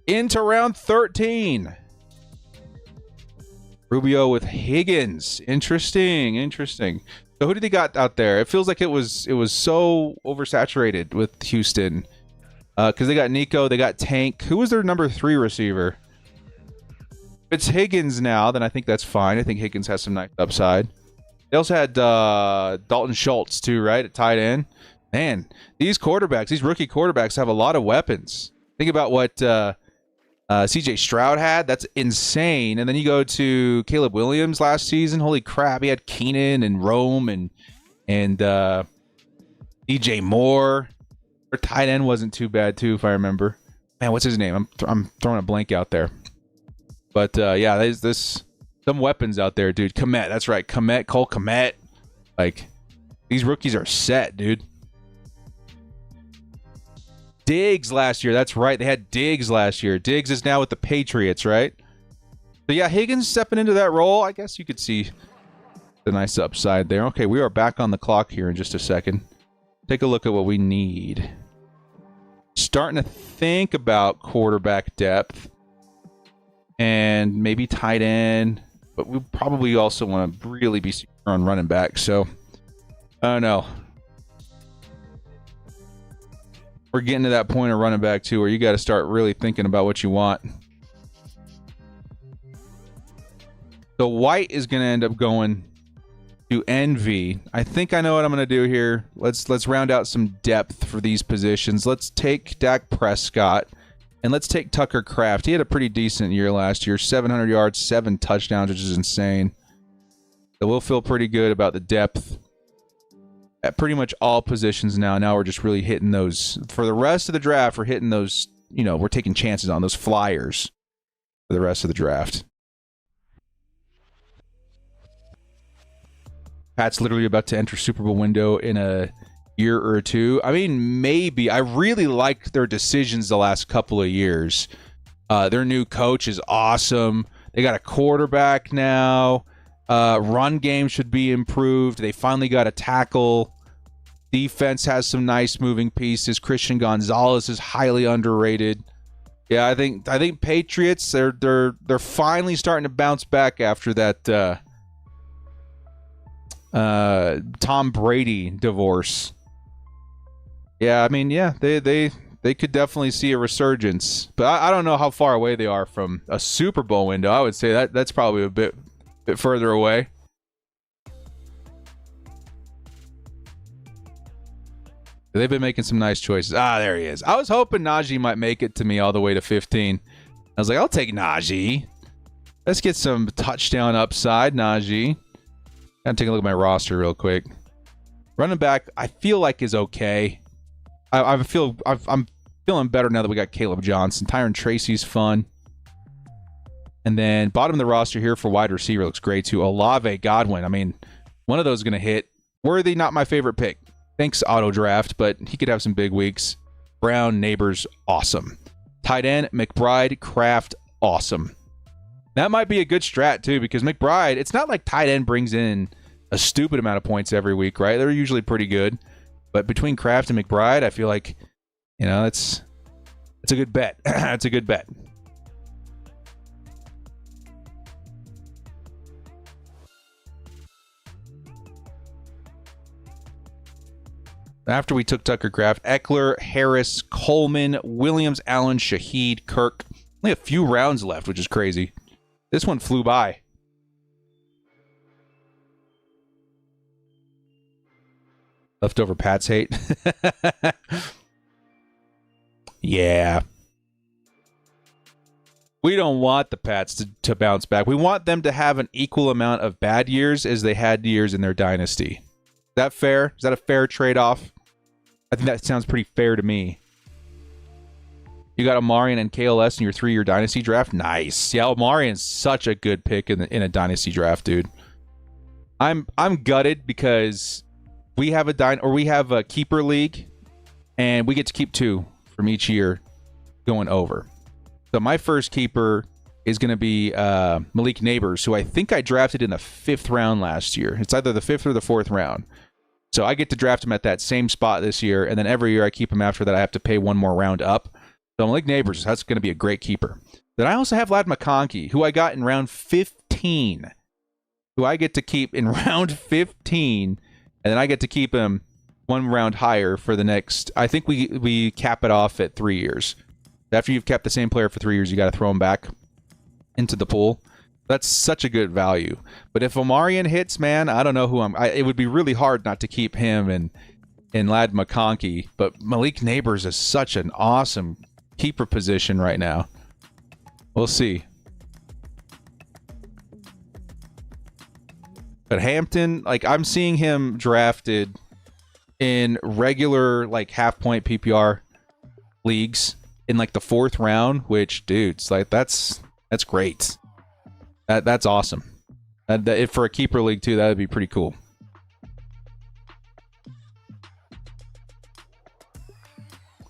Into round 13. Rubio with Higgins. Interesting. So who did they got out there? It feels like it was so oversaturated with Houston. Because they got Nico, they got Tank. Who was their number 3 receiver? If it's Higgins now, then I think that's fine. I think Higgins has some nice upside. They also had Dalton Schultz too, right? At tight end. Man, these rookie quarterbacks have a lot of weapons. Think about what CJ Stroud had. That's insane. And then you go to Caleb Williams last season. Holy crap. He had Keenan and Rome and DJ Moore. Their tight end wasn't too bad, too, if I remember. Man, what's his name? I'm throwing a blank out there. But yeah, there's some weapons out there, dude. Komet, that's right. Komet, Cole Komet. Like, these rookies are set, dude. Diggs last year. That's right. They had Diggs last year. Diggs is now with the Patriots, right? So yeah, Higgins stepping into that role. I guess you could see the nice upside there. Okay, we are back on the clock here in just a second. Take a look at what we need. Starting to think about quarterback depth and maybe tight end, but we probably also want to really be secure on running back. So I don't know. We're getting to that point of running back too, where you got to start really thinking about what you want. So White is going to end up going to Envy. I think I know what I'm going to do here. Let's round out some depth for these positions. Let's take Dak Prescott and let's take Tucker Kraft. He had a pretty decent year last year. 700 yards, 7 touchdowns, which is insane. So we'll feel pretty good about the depth at pretty much all positions now. Now we're just really hitting those. For the rest of the draft, we're hitting those, you know, we're taking chances on those flyers for the rest of the draft. Pat's literally about to enter Super Bowl window in a year or two. I mean, maybe. I really like their decisions the last couple of years. Their new coach is awesome. They got a quarterback now. Run game should be improved. They finally got a tackle. Defense has some nice moving pieces. Christian Gonzalez is highly underrated. Yeah, I think Patriots, they're finally starting to bounce back after that Tom Brady divorce. Yeah, I mean, yeah, they could definitely see a resurgence, but I don't know how far away they are from a Super Bowl window. I would say that's probably a bit further away. They've been making some nice choices. Ah, there he is. I was hoping Najee might make it to me all the way to 15. I was like, I'll take Najee. Let's get some touchdown upside, Najee. Gotta take a look at my roster real quick. Running back, I feel like is okay. I'm feeling better now that we got Caleb Johnson. Tyron Tracy's fun. And then bottom of the roster here for wide receiver looks great too. Olave, Godwin. I mean, one of those is going to hit. Worthy, not my favorite pick. Thanks, auto draft, but he could have some big weeks. Brown, Neighbors, awesome. Tight end, McBride, Kraft, awesome. That might be a good strat too, because McBride, it's not like tight end brings in a stupid amount of points every week, right? They're usually pretty good. But between Kraft and McBride, I feel like, you know, it's a good bet. It's a good bet. After we took Tucker Kraft, Eckler, Harris, Coleman, Williams, Allen, Shaheed, Kirk. Only a few rounds left, which is crazy. This one flew by. Leftover Pats hate. Yeah. We don't want the Pats to bounce back. We want them to have an equal amount of bad years as they had years in their dynasty. Is that fair? Is that a fair trade-off? I think that sounds pretty fair to me. You got Omarion and KLS in your 3-year dynasty draft? Nice. Yeah, Omarion's such a good pick in a dynasty draft, dude. I'm gutted because we have a keeper league, and we get to keep 2 from each year going over. So my first keeper is going to be Malik Neighbors, who I think I drafted in the 5th round last year. It's either the 5th or the 4th round. So I get to draft him at that same spot this year, and then every year I keep him after that. I have to pay 1 more round up. So Malik Neighbors, that's going to be a great keeper. Then I also have Ladd McConkey, who I got in round 15, who I get to keep in round 15, and then I get to keep him 1 round higher for the next. I think we cap it off at 3 years. After you've kept the same player for 3 years, you got to throw him back into the pool. That's such a good value. But if Omarion hits, man, I don't know who it would be really hard not to keep him and Ladd McConkey. But Malik Neighbors is such an awesome keeper position right now. We'll see. But Hampton, like, I'm seeing him drafted in regular, like, half-point PPR leagues in, like, the 4th round, which, dudes, like, that's great. That's awesome. If for a keeper league too, that would be pretty cool.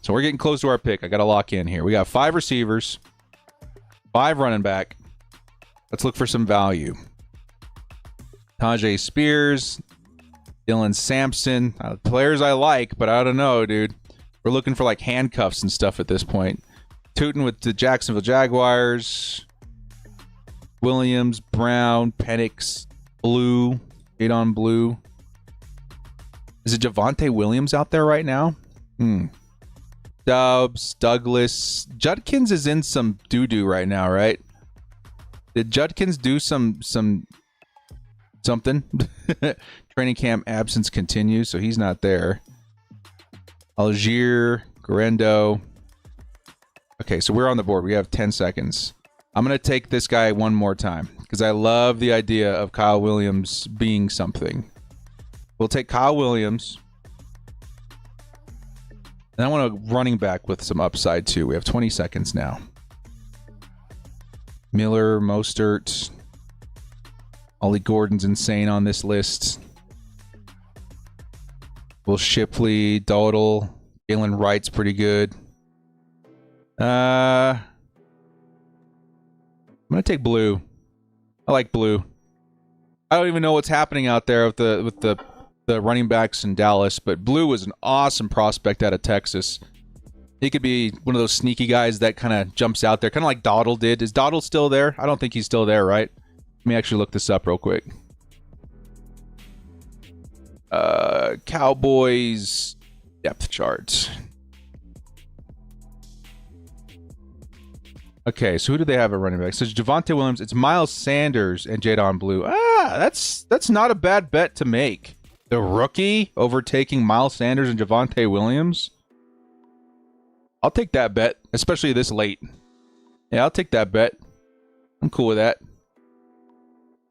So we're getting close to our pick. I got to lock in here. We got 5 receivers, 5 running back. Let's look for some value. Tajay Spears, Dylan Sampson, players I like, but I don't know, dude. We're looking for like handcuffs and stuff at this point. Tootin with the Jacksonville Jaguars. Williams, Brown, Penix, Blue, Jadon Blue. Is it Javonte Williams out there right now? Dubs, Douglas. Judkins is in some doo-doo right now, right? Did Judkins do something? Training camp absence continues, so he's not there. Algier, Garendo. Okay, so we're on the board. We have 10 seconds. I'm going to take this guy one more time because I love the idea of Kyle Williams being something. We'll take Kyle Williams. And I want a running back with some upside too. We have 20 seconds now. Miller, Mostert. Ollie Gordon's insane on this list. Will Shipley, Dowdle, Jalen Wright's pretty good. I'm gonna take Blue. I like Blue. I don't even know what's happening out there with the running backs in Dallas, but Blue was an awesome prospect out of Texas. He could be one of those sneaky guys that kind of jumps out there, kind of like Dowdle did. Is Dowdle still there? I don't think he's still there, right? Let me actually look this up real quick. Cowboys depth chart. Okay, so who do they have at running back? So it's Javonte Williams, it's Miles Sanders, and Jadon Blue. That's not a bad bet to make. The rookie overtaking Miles Sanders and Javonte Williams. I'll take that bet, especially this late. Yeah, I'll take that bet. I'm cool with that.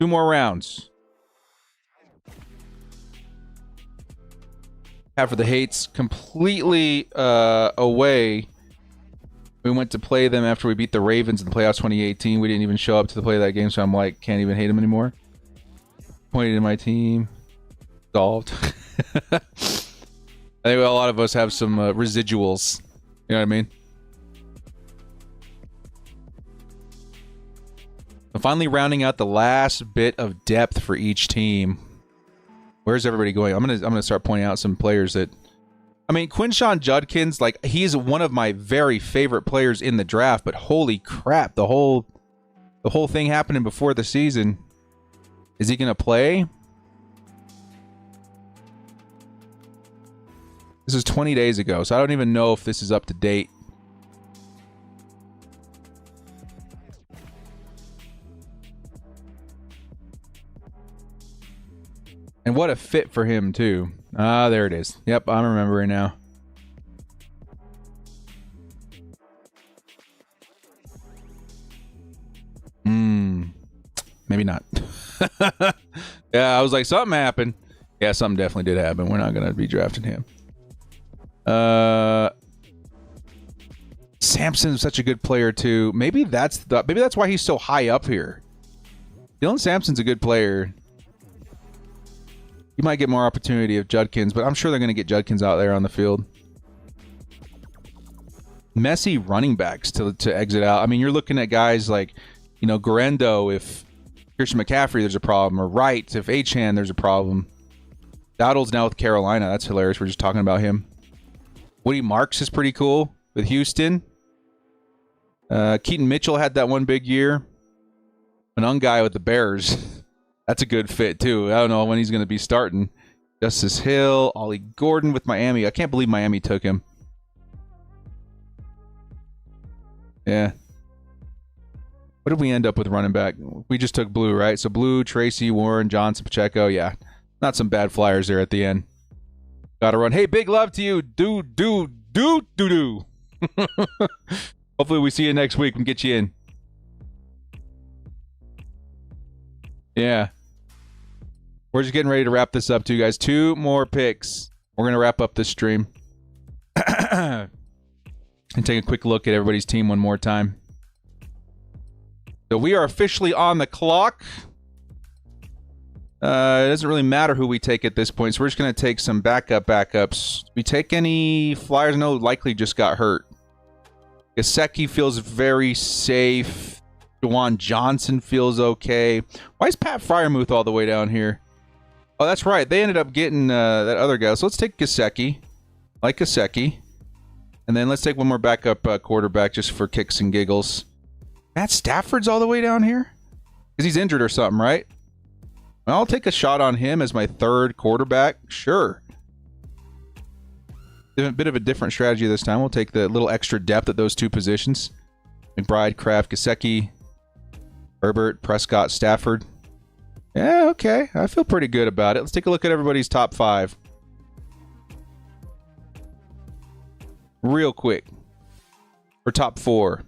2 more rounds. Half of the hates completely away. We went to play them after we beat the Ravens in the playoffs 2018. We didn't even show up to the play of that game, so I'm like, can't even hate them anymore. Pointed in my team. Solved. I think a lot of us have some residuals. You know what I mean? I'm finally rounding out the last bit of depth for each team. Where's everybody going? I'm gonna start pointing out some players that. I mean, Quinshon Judkins, like, he's one of my very favorite players in the draft, but holy crap, the whole thing happening before the season. Is he gonna play? This is 20 days ago, so I don't even know if this is up to date. And what a fit for him, too. Ah, there it is. Yep, I'm remembering now. Maybe not. Yeah, I was like, something happened. Yeah, something definitely did happen. We're not going to be drafting him. Sampson's such a good player, too. Maybe that's why he's so high up here. Dylan Sampson's a good player. You might get more opportunity of Judkins, but I'm sure they're going to get Judkins out there on the field. Messy running backs to exit out. I mean, you're looking at guys like, you know, Garendo if Christian McCaffrey, there's a problem. Or Wright if Achane, there's a problem. Dowdle's now with Carolina. That's hilarious. We're just talking about him. Woody Marks is pretty cool with Houston. Keaton Mitchell had that one big year. An young guy with the Bears. That's a good fit, too. I don't know when he's going to be starting. Justice Hill, Ollie Gordon with Miami. I can't believe Miami took him. Yeah. What did we end up with running back? We just took Blue, right? So Blue, Tracy, Warren, Johnson, Pacheco. Yeah. Not some bad flyers there at the end. Gotta run. Hey, big love to you. Do. Hopefully we see you next week and get you in. Yeah. We're just getting ready to wrap this up, too, guys. 2 more picks. We're going to wrap up this stream. And take a quick look at everybody's team one more time. So we are officially on the clock. It doesn't really matter who we take at this point, so we're just going to take some backups. We take any Flyers? No, likely just got hurt. Gesicki feels very safe. Dewan Johnson feels okay. Why is Pat Freiermuth all the way down here? Oh, that's right. They ended up getting that other guy. So let's take Gesicki. Like Gesicki. And then let's take one more backup quarterback just for kicks and giggles. Matt Stafford's all the way down here? Because he's injured or something, right? I'll take a shot on him as my third quarterback. Sure. A bit of a different strategy this time. We'll take the little extra depth at those two positions. McBride, Kraft, Gesicki, Herbert, Prescott, Stafford. Yeah, okay. I feel pretty good about it. Let's take a look at everybody's top 5. Real quick. Or top 4.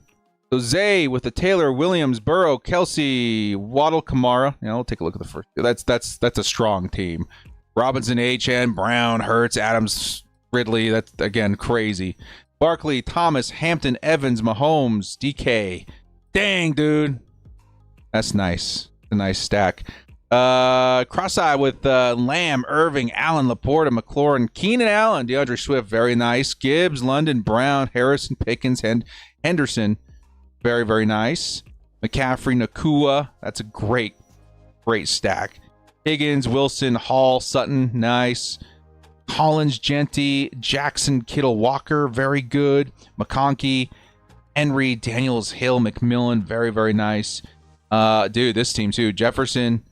So Zay with the Taylor, Williams, Burrow, Kelsey, Waddle, Kamara. Yeah, I'll take a look at the first. That's a strong team. Robinson, HN, Brown, Hurts, Adams, Ridley. That's, again, crazy. Barkley, Thomas, Hampton, Evans, Mahomes, DK. Dang, dude. That's nice. A nice stack. Cross-eye with Lamb, Irving, Allen, Laporta, McLaurin, Keenan Allen, DeAndre Swift. Very nice. Gibbs, London, Brown, Harrison, Pickens, and Henderson. Very, very nice. McCaffrey, Nakua. That's a great stack. Higgins, Wilson, Hall, Sutton. Nice. Collins, Genty, Jackson, Kittle, Walker. Very good. McConkey, Henry, Daniels, Hill, McMillan. Very, very nice. Dude, this team too. Jefferson,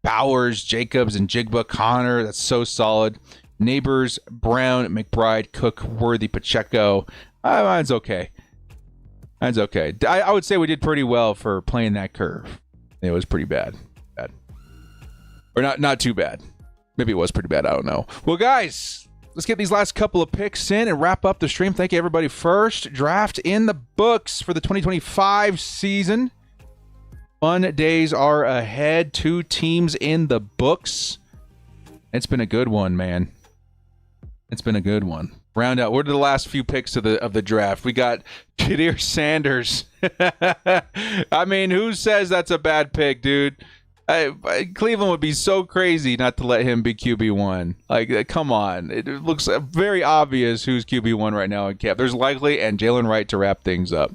Bowers, Jacobs, and Jigba. Connor. That's so solid. Neighbors, Brown, McBride, Cook, Worthy, Pacheco. Mine's okay. That's okay. I would say we did pretty well for playing that curve. It was pretty bad. Or not too bad. Maybe it was pretty bad. I don't know. Well, guys, let's get these last couple of picks in and wrap up the stream. Thank you, everybody. First draft in the books for the 2025 season. Fun days are ahead. 2 teams in the books. It's been a good one, man. It's been a good one. Round out. What are the last few picks of the draft? We got Jahir Sanders. I mean, who says that's a bad pick, dude? Cleveland would be so crazy not to let him be QB1. Like, come on. It looks very obvious who's QB1 right now in camp. There's Likely and Jalen Wright to wrap things up.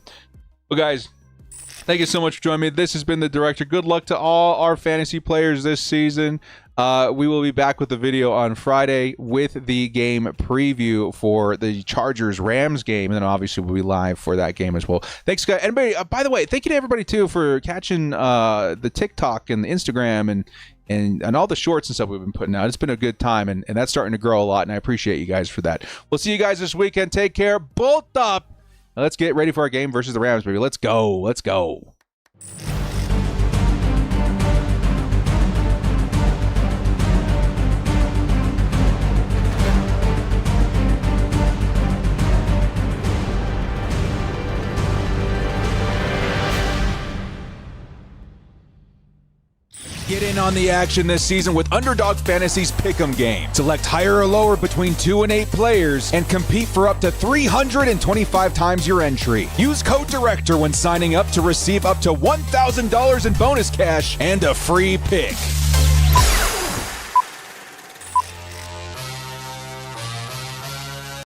Well, guys, thank you so much for joining me. This has been The Director. Good luck to all our fantasy players this season. We will be back with the video on Friday with the game preview for the Chargers-Rams game, and then obviously we'll be live for that game as well. Thanks, guys. Anybody, by the way, thank you to everybody, too, for catching the TikTok and the Instagram and all the shorts and stuff we've been putting out. It's been a good time, and that's starting to grow a lot, and I appreciate you guys for that. We'll see you guys this weekend. Take care. Bolt up. Now let's get ready for our game versus the Rams, baby. Let's go. Let's go. Get in on the action this season with Underdog Fantasy's Pick'em game. Select higher or lower between 2 and 8 players and compete for up to 325 times your entry. Use code DIRECTOR when signing up to receive up to $1,000 in bonus cash and a free pick.